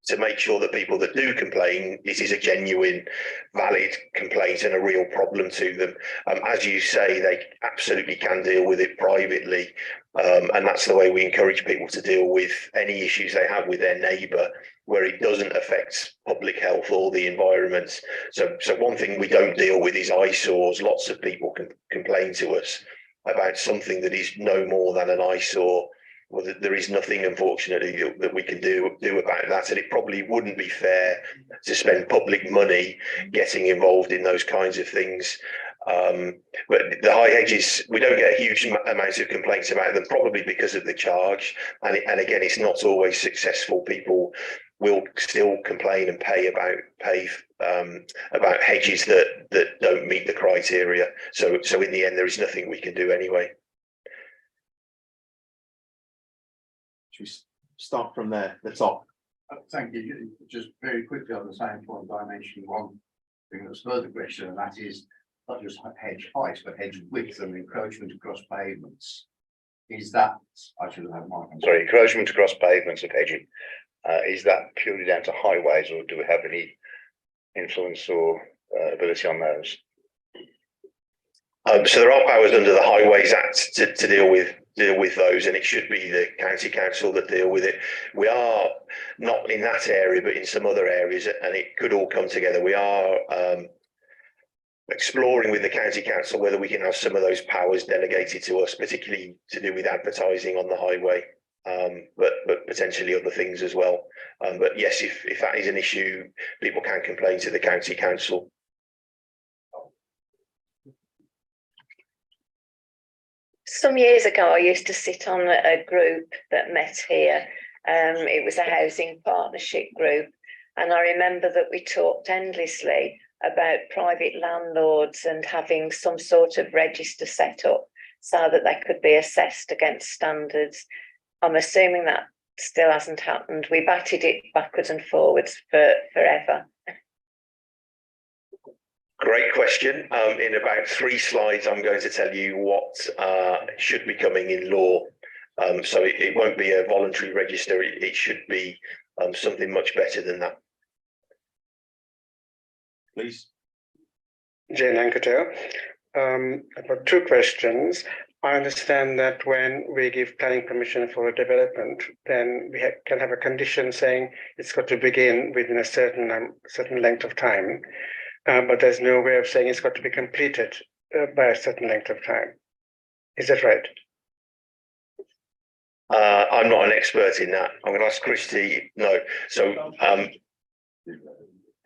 to make sure that people that do complain, it is a genuine, valid complaint and a real problem to them. As you say, they absolutely can deal with it privately. And that's the way we encourage people to deal with any issues they have with their neighbour, where it doesn't affect public health or the environment. So one thing we don't deal with is eyesores. Lots of people can complain to us about something that is no more than an eyesore. Well, there is nothing, unfortunately, that we can do about that, and it probably wouldn't be fair to spend public money getting involved in those kinds of things. But the high hedges, we don't get a huge amount of complaints about them, probably because of the charge. And again, it's not always successful. People will still complain and pay about hedges that don't meet the criteria. So in the end, there is nothing we can do anyway. Should we start from there, the top? Thank you. Just very quickly on the same point, I mentioned one thing that's further question, and that is not just hedge height, but hedge width and encroachment across pavements. Is that, I should have had my. Sorry, encroachment across pavements of hedging. Is that purely down to highways, or do we have any influence or ability on those? So there are powers under the Highways Act to deal with deal with those, and it should be the county council that deal with it. We are not in that area, but in some other areas, and it could all come together. We are exploring with the county council whether we can have some of those powers delegated to us, particularly to do with advertising on the highway, but potentially other things as well. But yes, if that is an issue, people can complain to the county council. Some years ago, I used to sit on a group that met here. It was a housing partnership group. And I remember that we talked endlessly about private landlords and having some sort of register set up so that they could be assessed against standards. I'm assuming that still hasn't happened. We batted it backwards and forwards forever. Great question. In about 3 slides, I'm going to tell you what should be coming in law. So it won't be a voluntary register. It should be something much better than that. Please. Jane Anketel. I've got 2 questions. I understand that when we give planning permission for a development, then we can have a condition saying it's got to begin within a certain length of time. But there's no way of saying it's got to be completed by a certain length of time. Is that right? I'm not an expert in that. I'm going to ask Christy. No. So,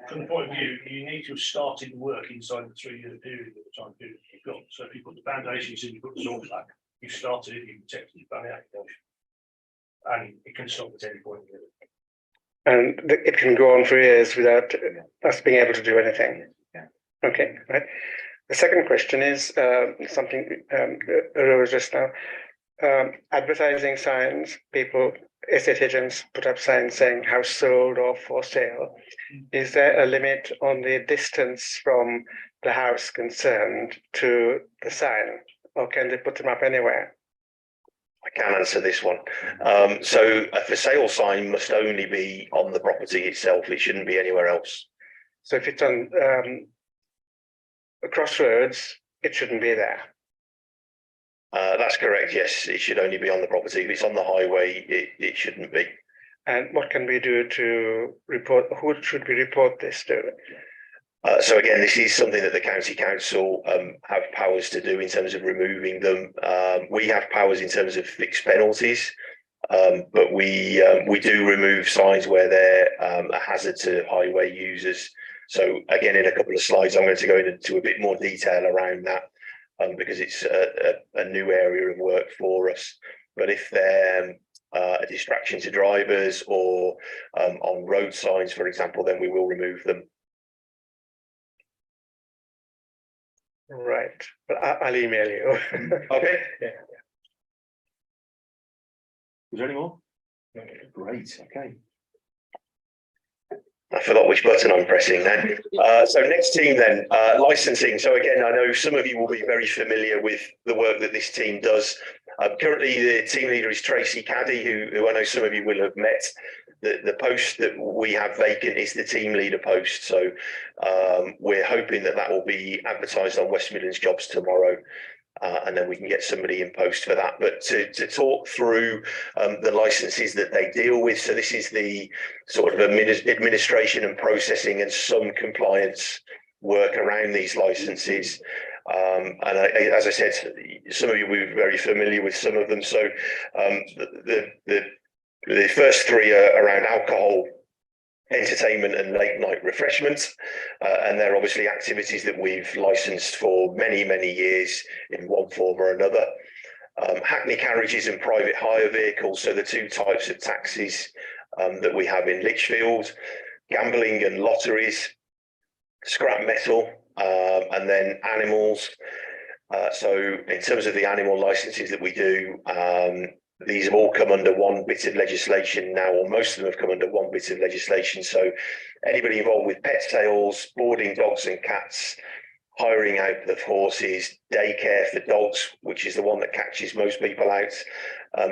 from the point of view, you need to have started work inside the 3-year period at the time period you've got. So if you put the foundations in, you put the soil back, you've started it, you've protected it, done the application. And it can stop at any point. And it can go on for years without us being able to do anything. Yeah. Okay, right. The second question is something arose just now. Advertising signs, estate agents put up signs saying house sold or for sale. Is there a limit on the distance from the house concerned to the sign, or can they put them up anywhere? I can answer this one. So a for sale sign must only be on the property itself. It shouldn't be anywhere else. So if it's on a crossroads, it shouldn't be there. That's correct. Yes, it should only be on the property. If it's on the highway, it shouldn't be. And what can we do to report? Who should we report this to? So again, this is something that the county council have powers to do in terms of removing them. We have powers in terms of fixed penalties, but we do remove signs where they're a hazard to highway users. So again, in a couple of slides, I'm going to go into a bit more detail around that because it's a new area of work for us. But if they're a distraction to drivers or on road signs, for example, then we will remove them. Right, but I'll email you. Okay. Yeah. Is there any more? Great. Okay. I forgot which button I'm pressing now. So next team then, licensing. So again, I know some of you will be very familiar with the work that this team does. Currently, the team leader is Tracy Caddy, who I know some of you will have met. The post that we have vacant is the team leader post. So we're hoping that will be advertised on West Midlands Jobs tomorrow. And then we can get somebody in post for that. But to talk through the licenses that they deal with. So this is the sort of administration and processing and some compliance work around these licenses. And as I said, some of you will be very familiar with some of them. So the first 3 are around alcohol, entertainment and late night refreshment, and they're obviously activities that we've licensed for many years in one form or another. Hackney carriages and private hire vehicles, so the 2 types of taxis that we have in Lichfield, gambling and lotteries, scrap metal, and then animals. So in terms of the animal licenses that we do, these have all come under one bit of legislation now, or most of them have come under one bit of legislation. So anybody involved with pet sales, boarding dogs and cats, hiring out of horses, daycare for dogs, which is the one that catches most people out,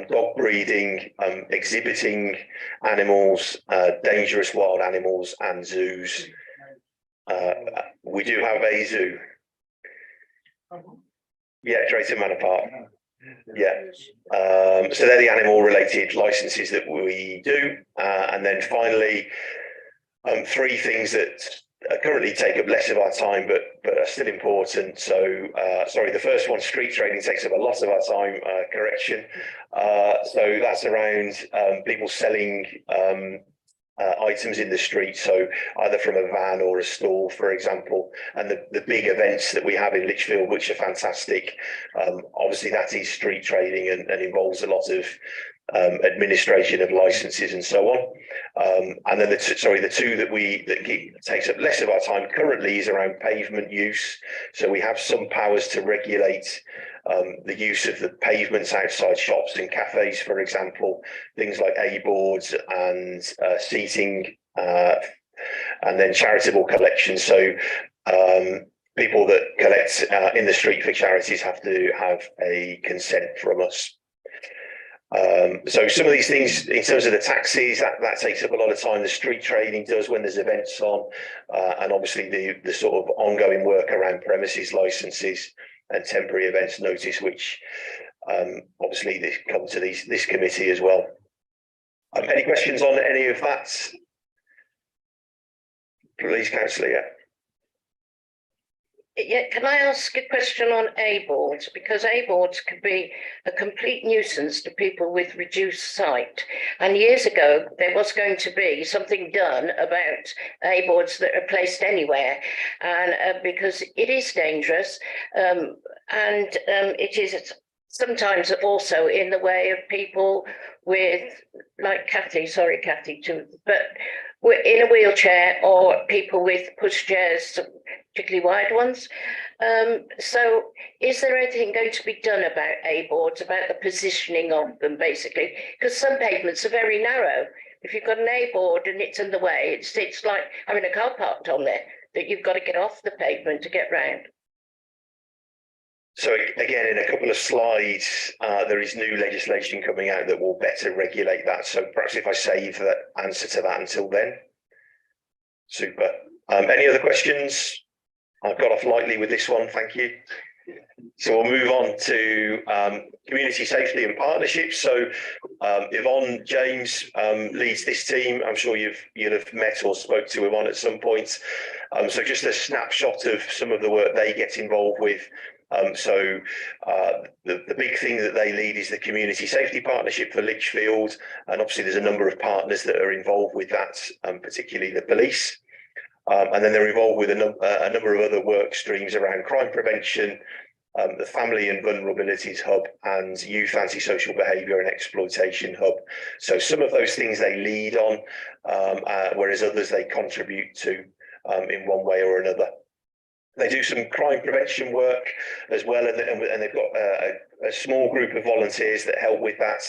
dog breeding, exhibiting animals, dangerous wild animals and zoos. We do have a zoo. Yeah, Drayton Manor Park. Yeah. So they're the animal related licenses that we do. And then finally, three things that currently take up less of our time, but are still important. So, sorry, the first one, street trading, takes up a lot of our time. Correction. So that's around people selling items in the street, so either from a van or a stall, for example, and the big events that we have in Lichfield, which are fantastic. Obviously, that is street trading and involves a lot of administration of licenses and so on. And then the two that takes up less of our time currently is around pavement use. So we have some powers to regulate the use of the pavements outside shops and cafes, for example, things like A-boards and seating, and then charitable collections. So people that collect in the street for charities have to have a consent from us. So some of these things in terms of the taxis, that takes up a lot of time. The street trading does when there's events on, and obviously the sort of ongoing work around premises licenses and temporary events notice, which obviously they come to this committee as well. Any questions on any of that? Please, councillor. Yeah. Yeah, can I ask a question on A-boards? Because A-boards can be a complete nuisance to people with reduced sight. And years ago, there was going to be something done about A-boards that are placed anywhere. And because it is dangerous, and it is sometimes also in the way of people with, like Kathy, sorry, Kathy, too, but in a wheelchair or people with pushchairs, particularly wide ones. So is there anything going to be done about A-boards, about the positioning of them, basically? Because some pavements are very narrow. If you've got an A-board and it's in the way, it's like having a car parked on there, that you've got to get off the pavement to get round. So again, in a couple of slides, there is new legislation coming out that will better regulate that. So perhaps if I save that answer to that until then. Super. Any other questions? I've got off lightly with this one, thank you. So we'll move on to community safety and partnerships. So Yvonne James leads this team. I'm sure you'll have met or spoke to Yvonne at some point. So just a snapshot of some of the work they get involved with. The big thing that they lead is the community safety partnership for Lichfield, and obviously there's a number of partners that are involved with that, particularly the police. And then they're involved with a number of other work streams around crime prevention, the Family and Vulnerabilities Hub, and Youth Antisocial Behaviour and Exploitation Hub. So some of those things they lead on, whereas others they contribute to in one way or another. They do some crime prevention work as well, and they've got a small group of volunteers that help with that.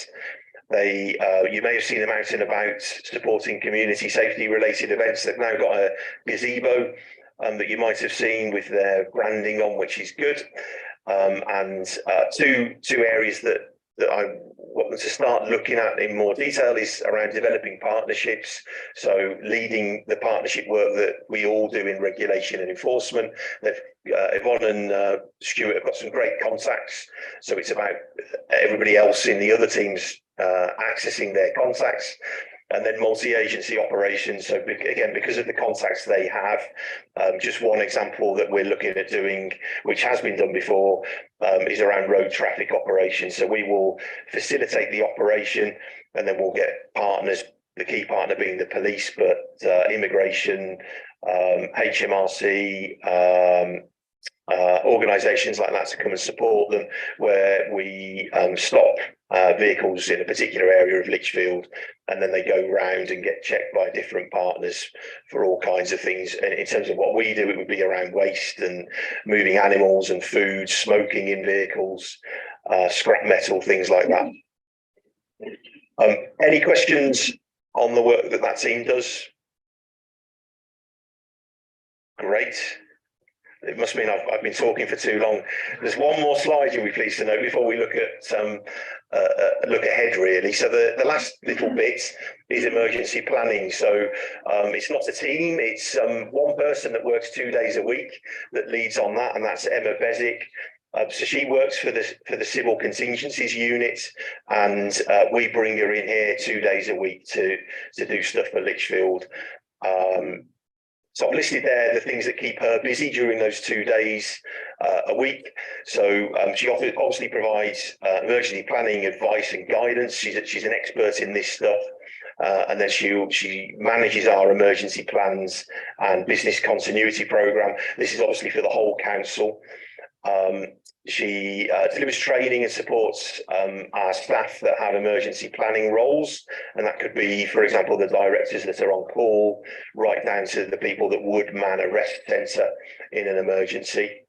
You may have seen them out and about supporting community safety related events. They've now got a gazebo that you might have seen with their branding on, which is good. And two areas that I want them to start looking at in more detail is around developing partnerships. So leading the partnership work that we all do in regulation and enforcement. Yvonne and Stuart have got some great contacts. So it's about everybody else in the other teams accessing their contacts. And then multi-agency operations. So again, because of the contacts they have, just one example that we're looking at doing, which has been done before, is around road traffic operations. So we will facilitate the operation, and then we'll get partners, the key partner being the police, but immigration, HMRC, organisations like that to come and support them, where we stop vehicles in a particular area of Lichfield, and then they go round and get checked by different partners for all kinds of things. And in terms of what we do, it would be around waste and moving animals and food, smoking in vehicles, scrap metal, things like that. Any questions on the work that team does? Great. It must mean I've been talking for too long. There's one more slide you'll be pleased to know before we look at look ahead really. So the last little bit is emergency planning. So it's not a team, it's one person that works 2 days a week that leads on that, and that's Emma Bezic. So she works for the civil contingencies unit, and we bring her in here 2 days a week to do stuff for Lichfield. So I've listed there the things that keep her busy during those 2 days a week. So she obviously provides emergency planning advice and guidance. She's an expert in this stuff. And then she manages our emergency plans and business continuity program. This is obviously for the whole council. She delivers training and supports our staff that have emergency planning roles, and that could be, for example, the directors that are on call, right down to the people that would man a rest centre in an emergency.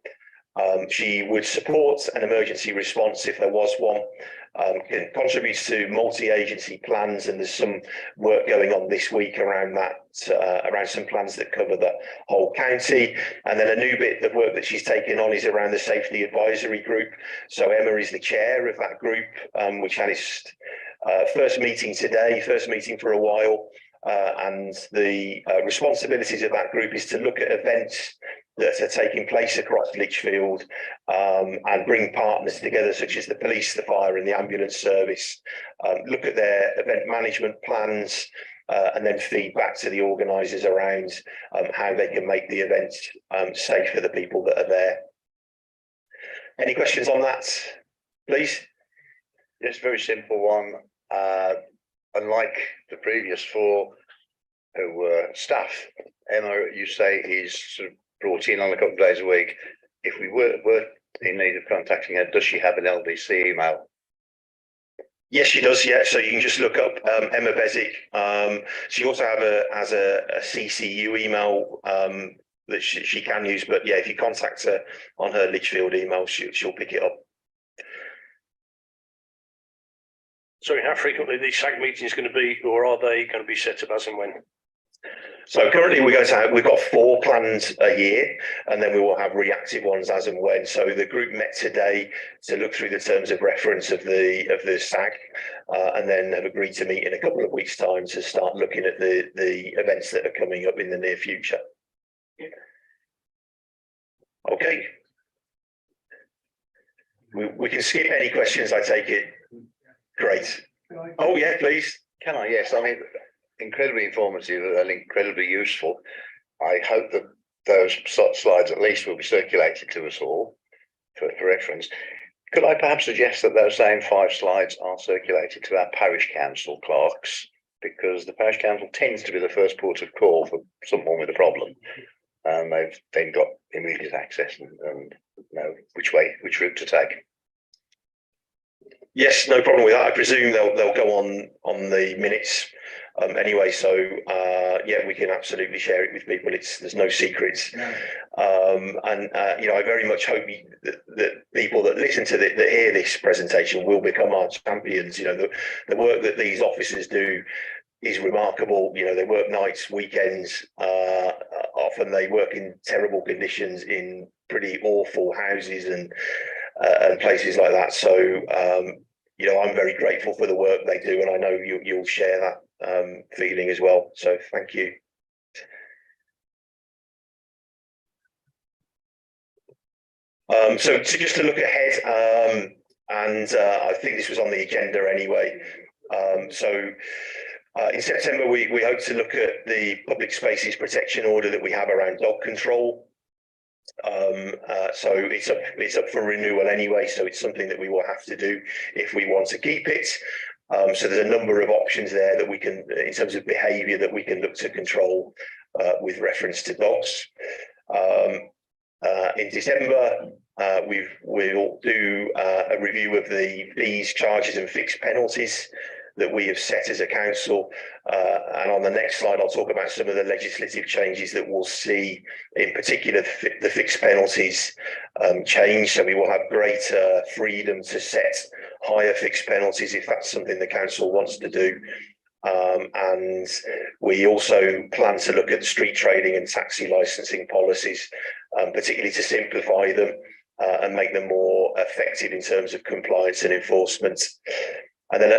She would support an emergency response if there was one. Contributes to multi-agency plans, and there's some work going on this week around that, around some plans that cover the whole county. And then a new bit of work that she's taken on is around the safety advisory group. So Emma is the chair of that group, which had its first meeting today, first meeting for a while. And the responsibilities of that group is to look at events that are taking place across Lichfield, and bring partners together, such as the police, the fire and the ambulance service, look at their event management plans, and then feed back to the organisers around how they can make the event safe for the people that are there. Any questions on that, please? Yes, very simple one. Unlike the previous four who were staff, Emma, you say, is sort of brought in on a couple of days a week. If we were in need of contacting her, does she have an LDC email? Yes, she does. Yeah, so you can just look up Emma Bezic. She also has a CCU email that she can use, but yeah, if you contact her on her Lichfield email, she'll pick it up. Sorry, how frequently these SAG meetings going to be, or are they going to be set up as and when? So currently we've got 4 plans a year, and then we will have reactive ones as and when. So the group met today to look through the terms of reference of the SAG, and then have agreed to meet in a couple of weeks' time to start looking at the events that are coming up in the near future. Okay. We can skip any questions, I take it. Great. Oh yeah, please. Can I? Yes. I mean, incredibly informative and incredibly useful. I hope that those slides at least will be circulated to us all for reference. Could I perhaps suggest that those same 5 slides are circulated to our parish council clerks, because the parish council tends to be the first port of call for someone with a problem, and they've then got immediate access and know which route to take. Yes, no problem with that. I presume they'll go on the minutes anyway. So yeah, we can absolutely share it with people. There's no secrets. No. I very much hope that people that listen to that hear this presentation will become our champions. The work that these officers do is remarkable. They work nights, weekends. Often they work in terrible conditions in pretty awful houses and places like that. So I'm very grateful for the work they do, and I know you'll share that feeling as well. So thank you. So just to look ahead, and I think this was on the agenda anyway. In September, we hope to look at the public spaces protection order that we have around dog control. So it's up for renewal anyway, so it's something that we will have to do if we want to keep it. So there's a number of options there that we can, in terms of behaviour, that we can look to control with reference to dogs. In December, we'll do a review of the fees, charges and fixed penalties that we have set as a council, and on the next slide I'll talk about some of the legislative changes that we'll see, in particular the fixed penalties change. So we will have greater freedom to set higher fixed penalties if that's something the council wants to do. And we also plan to look at street trading and taxi licensing policies, particularly to simplify them and make them more effective in terms of compliance and enforcement. And then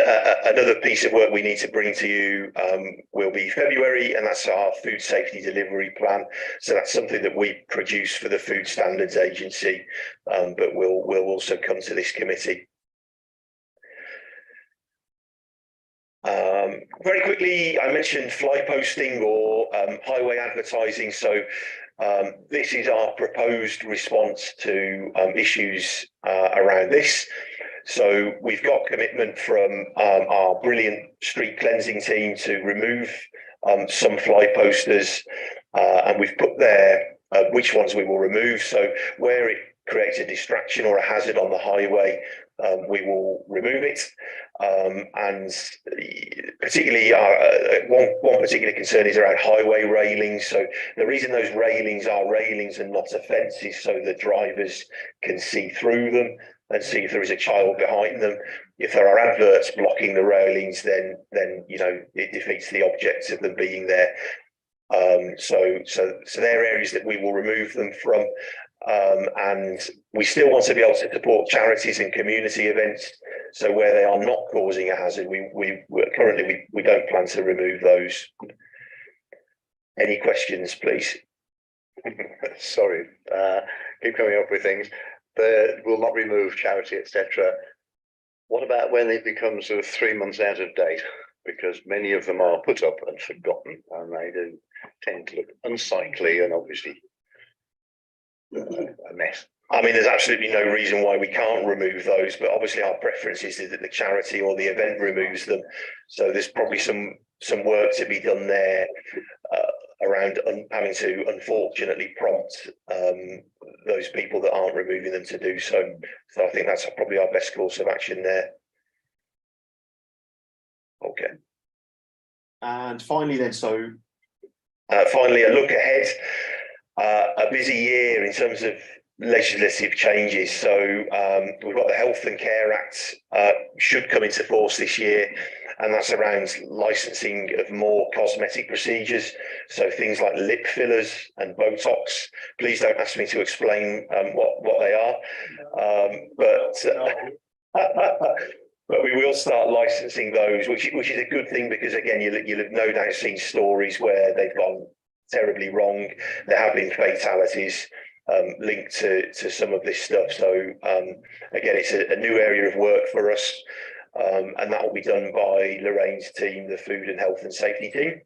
another piece of work we need to bring to you will be February, and that's our food safety delivery plan. So that's something that we produce for the Food Standards Agency, but will also come to this committee. Very quickly, I mentioned fly posting or highway advertising. So this is our proposed response to issues around this. So we've got commitment from our brilliant street cleansing team to remove some fly posters, and we've put there which ones we will remove. So where it creates a distraction or a hazard on the highway, we will remove it. And particularly one particular concern is around highway railings. So the reason those railings are railings and not a fence is so the drivers can see through them and see if there is a child behind them. If there are adverts blocking the railings, then you know it defeats the object of them being there. So they're areas that we will remove them from. And we still want to be able to support charities and community events. So where they are not causing a hazard, we currently don't plan to remove those. Any questions, please? Sorry, keep coming up with things. Will not remove charity, etc. What about when it becomes sort of 3 months out of date? Because many of them are put up and forgotten, and they do tend to look unsightly and obviously a mess. I mean, there's absolutely no reason why we can't remove those, but obviously our preference is that the charity or the event removes them. So there's probably some work to be done there around having to unfortunately prompt those people that aren't removing them to do so. So I think that's probably our best course of action there. Okay. And finally then, so finally, a look ahead. A busy year in terms of legislative changes. So we've got the Health and Care Act should come into force this year, and that's around licensing of more cosmetic procedures. So things like lip fillers and Botox. Please don't ask me to explain what they are, but we will start licensing those, which is a good thing because again, you'll have no doubt seen stories where they've gone terribly wrong. There have been fatalities linked to some of this stuff. So again, it's a new area of work for us, and that will be done by Lorraine's team, the Food and Health and Safety team.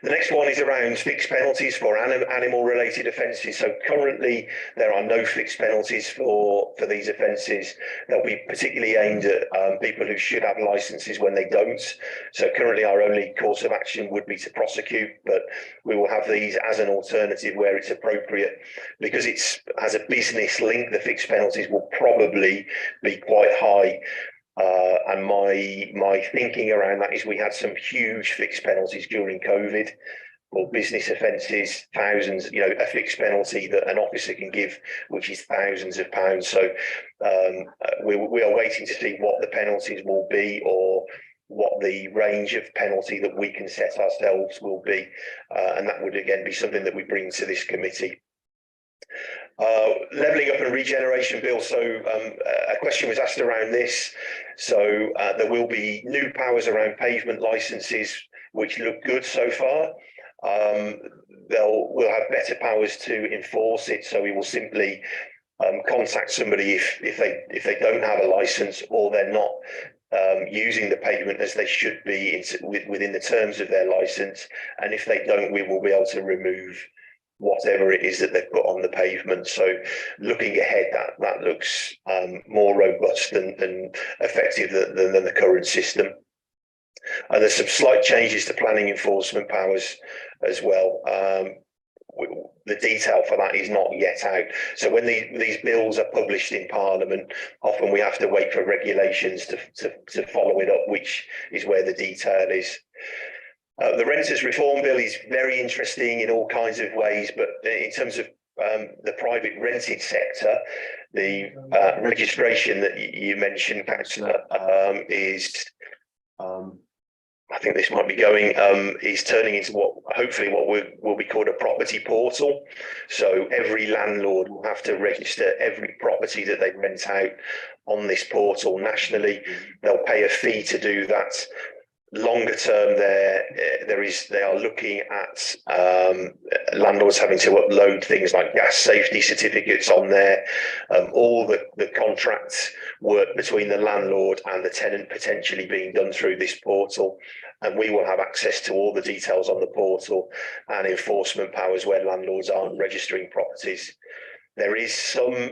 The next one is around fixed penalties for animal-related offences. So currently there are no fixed penalties for these offences. They'll be particularly aimed at people who should have licences when they don't. So currently our only course of action would be to prosecute, but we will have these as an alternative where it's appropriate. Because it's has a business link, the fixed penalties will probably be quite high. And my thinking around that is we had some huge fixed penalties during COVID or business offences, thousands, you know, a fixed penalty that an officer can give, which is thousands of pounds. So we are waiting to see what the penalties will be or what the range of penalty that we can set ourselves will be. And that would again be something that we bring to this committee. Levelling up and regeneration bill. So a question was asked around this. So there will be new powers around pavement licenses, which look good so far. We'll have better powers to enforce it. So we will simply contact somebody if they don't have a license or they're not using the pavement as they should be within the terms of their license. And if they don't, we will be able to remove whatever it is that they've put on the pavement. So looking ahead, that looks more robust and effective than the current system. And there's some slight changes to planning enforcement powers as well. The detail for that is not yet out. So when these bills are published in Parliament, often we have to wait for regulations to follow it up, which is where the detail is. The Renters Reform Bill is very interesting in all kinds of ways, but in terms of the private rented sector, the registration that you mentioned, Councillor, is I think this might be going, is turning into hopefully what will be called a property portal. So every landlord will have to register every property that they rent out on this portal nationally. They'll pay a fee to do that. Longer term, they are looking at landlords having to upload things like gas safety certificates on there, all the contract work between the landlord and the tenant potentially being done through this portal, and we will have access to all the details on the portal and enforcement powers where landlords aren't registering properties. There is some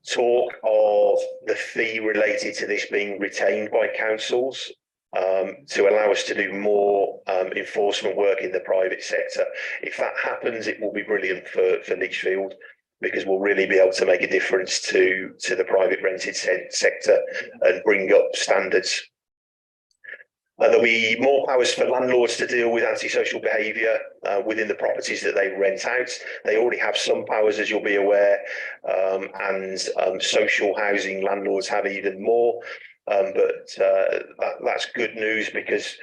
talk of the fee related to this being retained by councils, to allow us to do more enforcement work in the private sector. If that happens, it will be brilliant for Lichfield, because we'll really be able to make a difference to the private rented sector and bring up standards. There'll be more powers for landlords to deal with antisocial behaviour within the properties that they rent out. They already have some powers, as you'll be aware, and social housing landlords have even more. But that's good news, because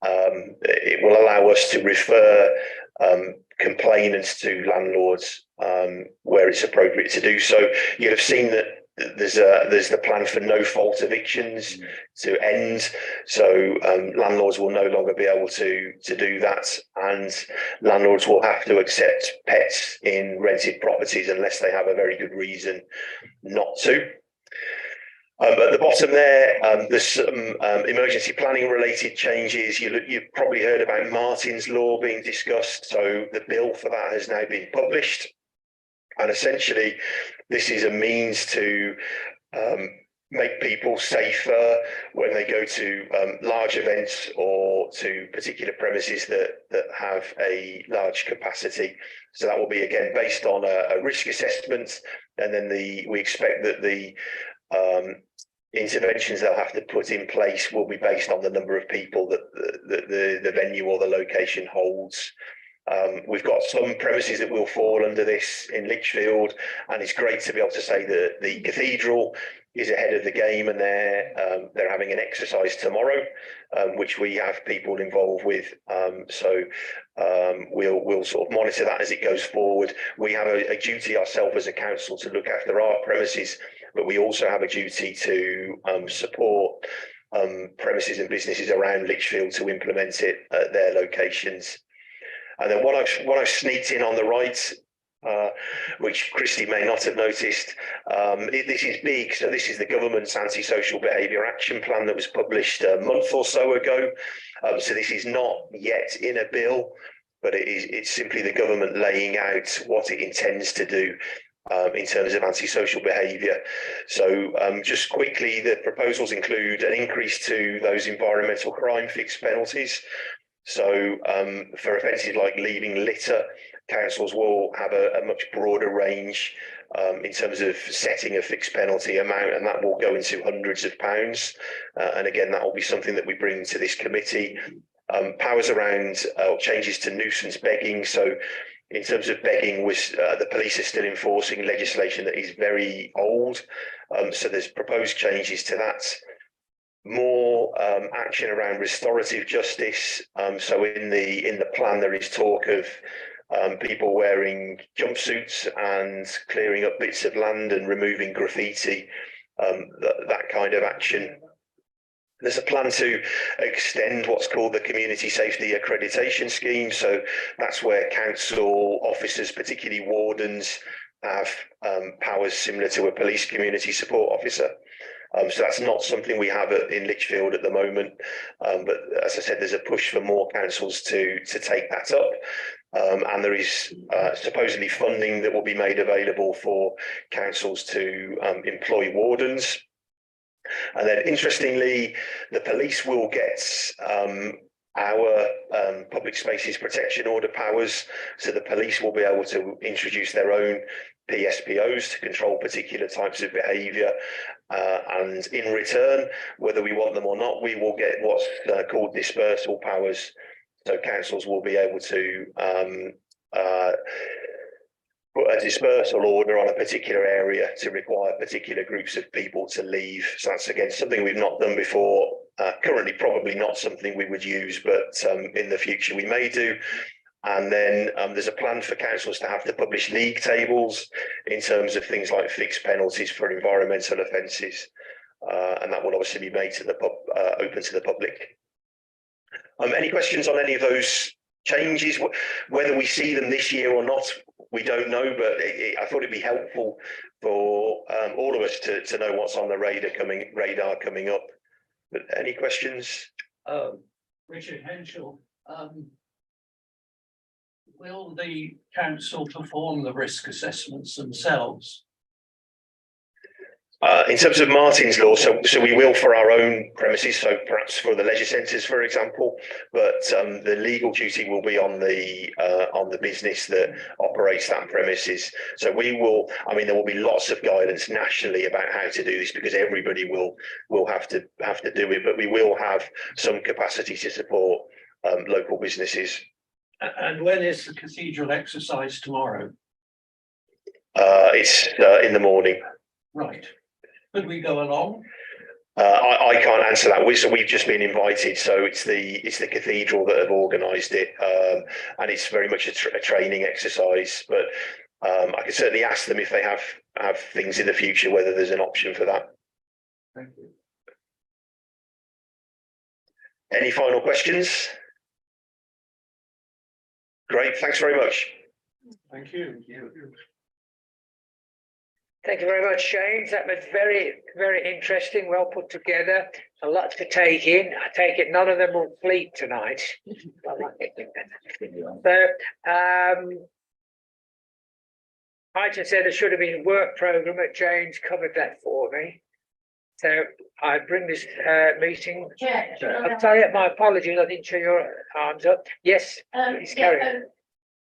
it will allow us to refer complainants to landlords where it's appropriate to do so. You'll have seen that there's the plan for no fault evictions to end, so landlords will no longer be able to do that, and landlords will have to accept pets in rented properties unless they have a very good reason not to. At the bottom there's some emergency planning related changes. You've probably heard about Martin's Law being discussed. So the bill for that has now been published. And essentially, this is a means to make people safer when they go to large events or to particular premises that have a large capacity. So that will be, again, based on a risk assessment. And then we expect that the interventions they'll have to put in place will be based on the number of people that the venue or the location holds. We've got some premises that will fall under this in Lichfield, and it's great to be able to say that the cathedral is ahead of the game, and they're having an exercise tomorrow, which we have people involved with. So we'll sort of monitor that as it goes forward. We have a duty ourselves as a council to look after our premises, but we also have a duty to support premises and businesses around Lichfield to implement it at their locations. And then what I've sneaked in on the right, which Christy may not have noticed, this is big. So this is the government's antisocial behaviour action plan that was published a month or so ago. So this is not yet in a bill, but it's simply the government laying out what it intends to do in terms of antisocial behaviour. So just quickly, the proposals include an increase to those environmental crime fixed penalties. So for offences like leaving litter, councils will have a much broader range in terms of setting a fixed penalty amount, and that will go into hundreds of pounds. And again, that will be something that we bring to this committee. Powers around changes to nuisance begging. So in terms of begging, the police are still enforcing legislation that is very old. So there's proposed changes to that. More action around restorative justice. So in the plan, there is talk of people wearing jumpsuits and clearing up bits of land and removing graffiti, that kind of action. There's a plan to extend what's called the Community Safety Accreditation Scheme. So that's where council officers, particularly wardens, have powers similar to a police community support officer. So that's not something we have in Lichfield at the moment. But as I said, there's a push for more councils to take that up. And there is supposedly funding that will be made available for councils to employ wardens. And then interestingly, the police will get our public spaces protection order powers. So the police will be able to introduce their own PSPOs to control particular types of behaviour. And in return, whether we want them or not, we will get what's called dispersal powers. So councils will be able to put a dispersal order on a particular area to require particular groups of people to leave. So that's, again, something we've not done before. Currently, probably not something we would use, but in the future we may do. And then there's a plan for councils to have to publish league tables in terms of things like fixed penalties for environmental offences, and that will obviously be made to the open to the public. Any questions on any of those changes? Whether we see them this year or not, we don't know, but I thought it'd be helpful for all of us to know what's on the radar coming up. But any questions? Richard Henshaw, will the council perform the risk assessments themselves? In terms of Martin's Law, so we will for our own premises, so perhaps for the leisure centres, for example, but the legal duty will be on the business that operates that premises. So we will, I mean, there will be lots of guidance nationally about how to do this because everybody will have to do it, but we will have some capacity to support local businesses. And when is the cathedral exercise tomorrow? It's in the morning. Right. Could we go along? I can't answer that. We've just been invited, so it's the cathedral that have organised it, and it's very much a training exercise. But I can certainly ask them if they have things in the future, whether there's an option for that. Thank you. Any final questions? Great, thanks very much. Thank you. Thank you very much, James. That was very, very interesting, well put together. A lot to take in. I take it none of them will sleep tonight. So, I just said there should have been a work programme, but James covered that for me. So I bring this meeting. I'm sorry, my apologies, I didn't show your arms up. Yes, please carry on.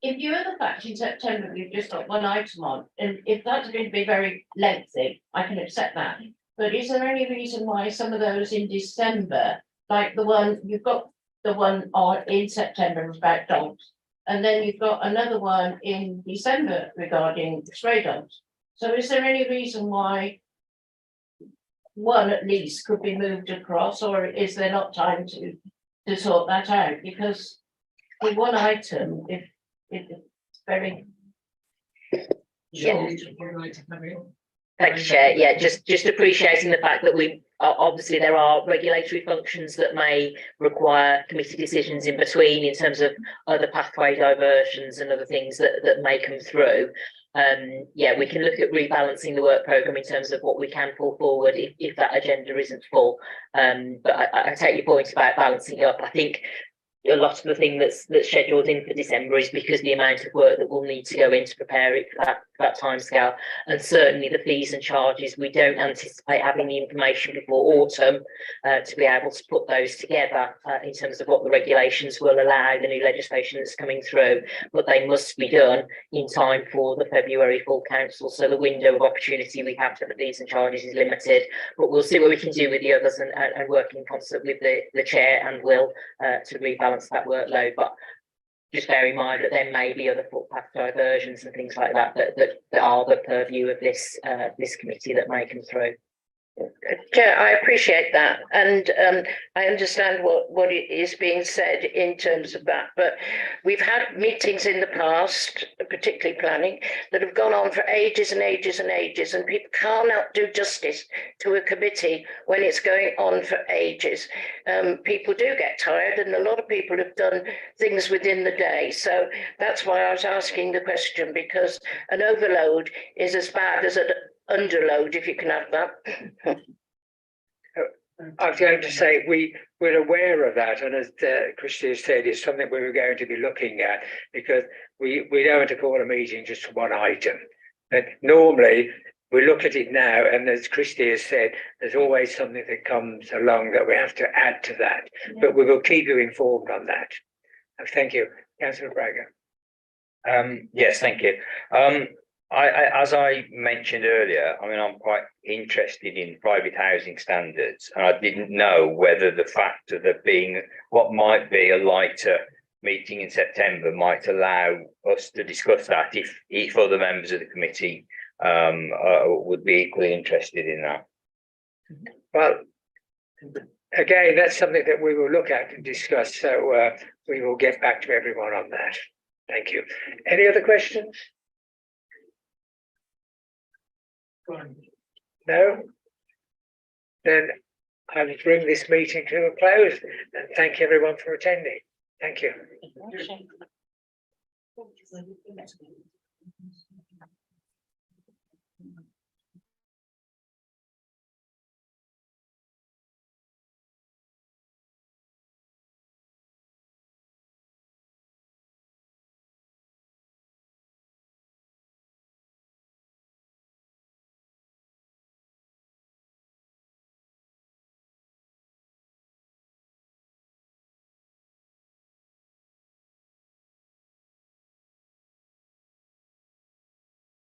In view of the fact in September, we've just got one item on, and if that's going to be very lengthy, I can accept that. But is there any reason why some of those in December, like the one, you've got the one on in September about dogs, and then you've got another one in December regarding stray dogs. So is there any reason why one at least could be moved across, or is there not time to sort that out? Because the one item, if it's very. Yeah. Thank you, Chair. Yeah, just appreciating the fact that we obviously there are regulatory functions that may require committee decisions in between in terms of other pathway diversions and other things that may come through. Yeah, we can look at rebalancing the work programme in terms of what we can pull forward if that agenda isn't full. But I take your point about balancing it up. I think a lot of the thing that's scheduled in for December is because the amount of work that will need to go in to prepare it for that timescale, and certainly the fees and charges. We don't anticipate having the information before autumn to be able to put those together in terms of what the regulations will allow, the new legislation that's coming through, but they must be done in time for the February full council. So the window of opportunity we have for the fees and charges is limited, but we'll see what we can do with the others and work in concert with the chair and Will to rebalance that workload. But just bear in mind that there may be other footpath diversions and things like that are the purview of this committee that may come through. Chair, I appreciate that, and I understand what is being said in terms of that, but we've had meetings in the past, particularly planning, that have gone on for ages and ages and ages, and people cannot do justice to a committee when it's going on for ages. People do get tired, and a lot of people have done things within the day, so that's why I was asking the question, because an overload is as bad as an underload, if you can have that. I was going to say we're aware of that, and as Christy has said, it's something we were going to be looking at, because we don't want to call a meeting just for one item. But normally we look at it now, and as Christy has said, there's always something that comes along that we have to add to that. Yeah. But we will keep you informed on that. Thank you, Councillor Braga. Yes, thank you. As I mentioned earlier, I mean, I'm quite interested in private housing standards, and I didn't know whether the fact of there being what might be a lighter meeting in September might allow us to discuss that if other members of the committee would be equally interested in that. Well, again, that's something that we will look at and discuss, so we will get back to everyone on that. Thank you. Any other questions? No? Then I will bring this meeting to a close and thank everyone for attending. Thank you.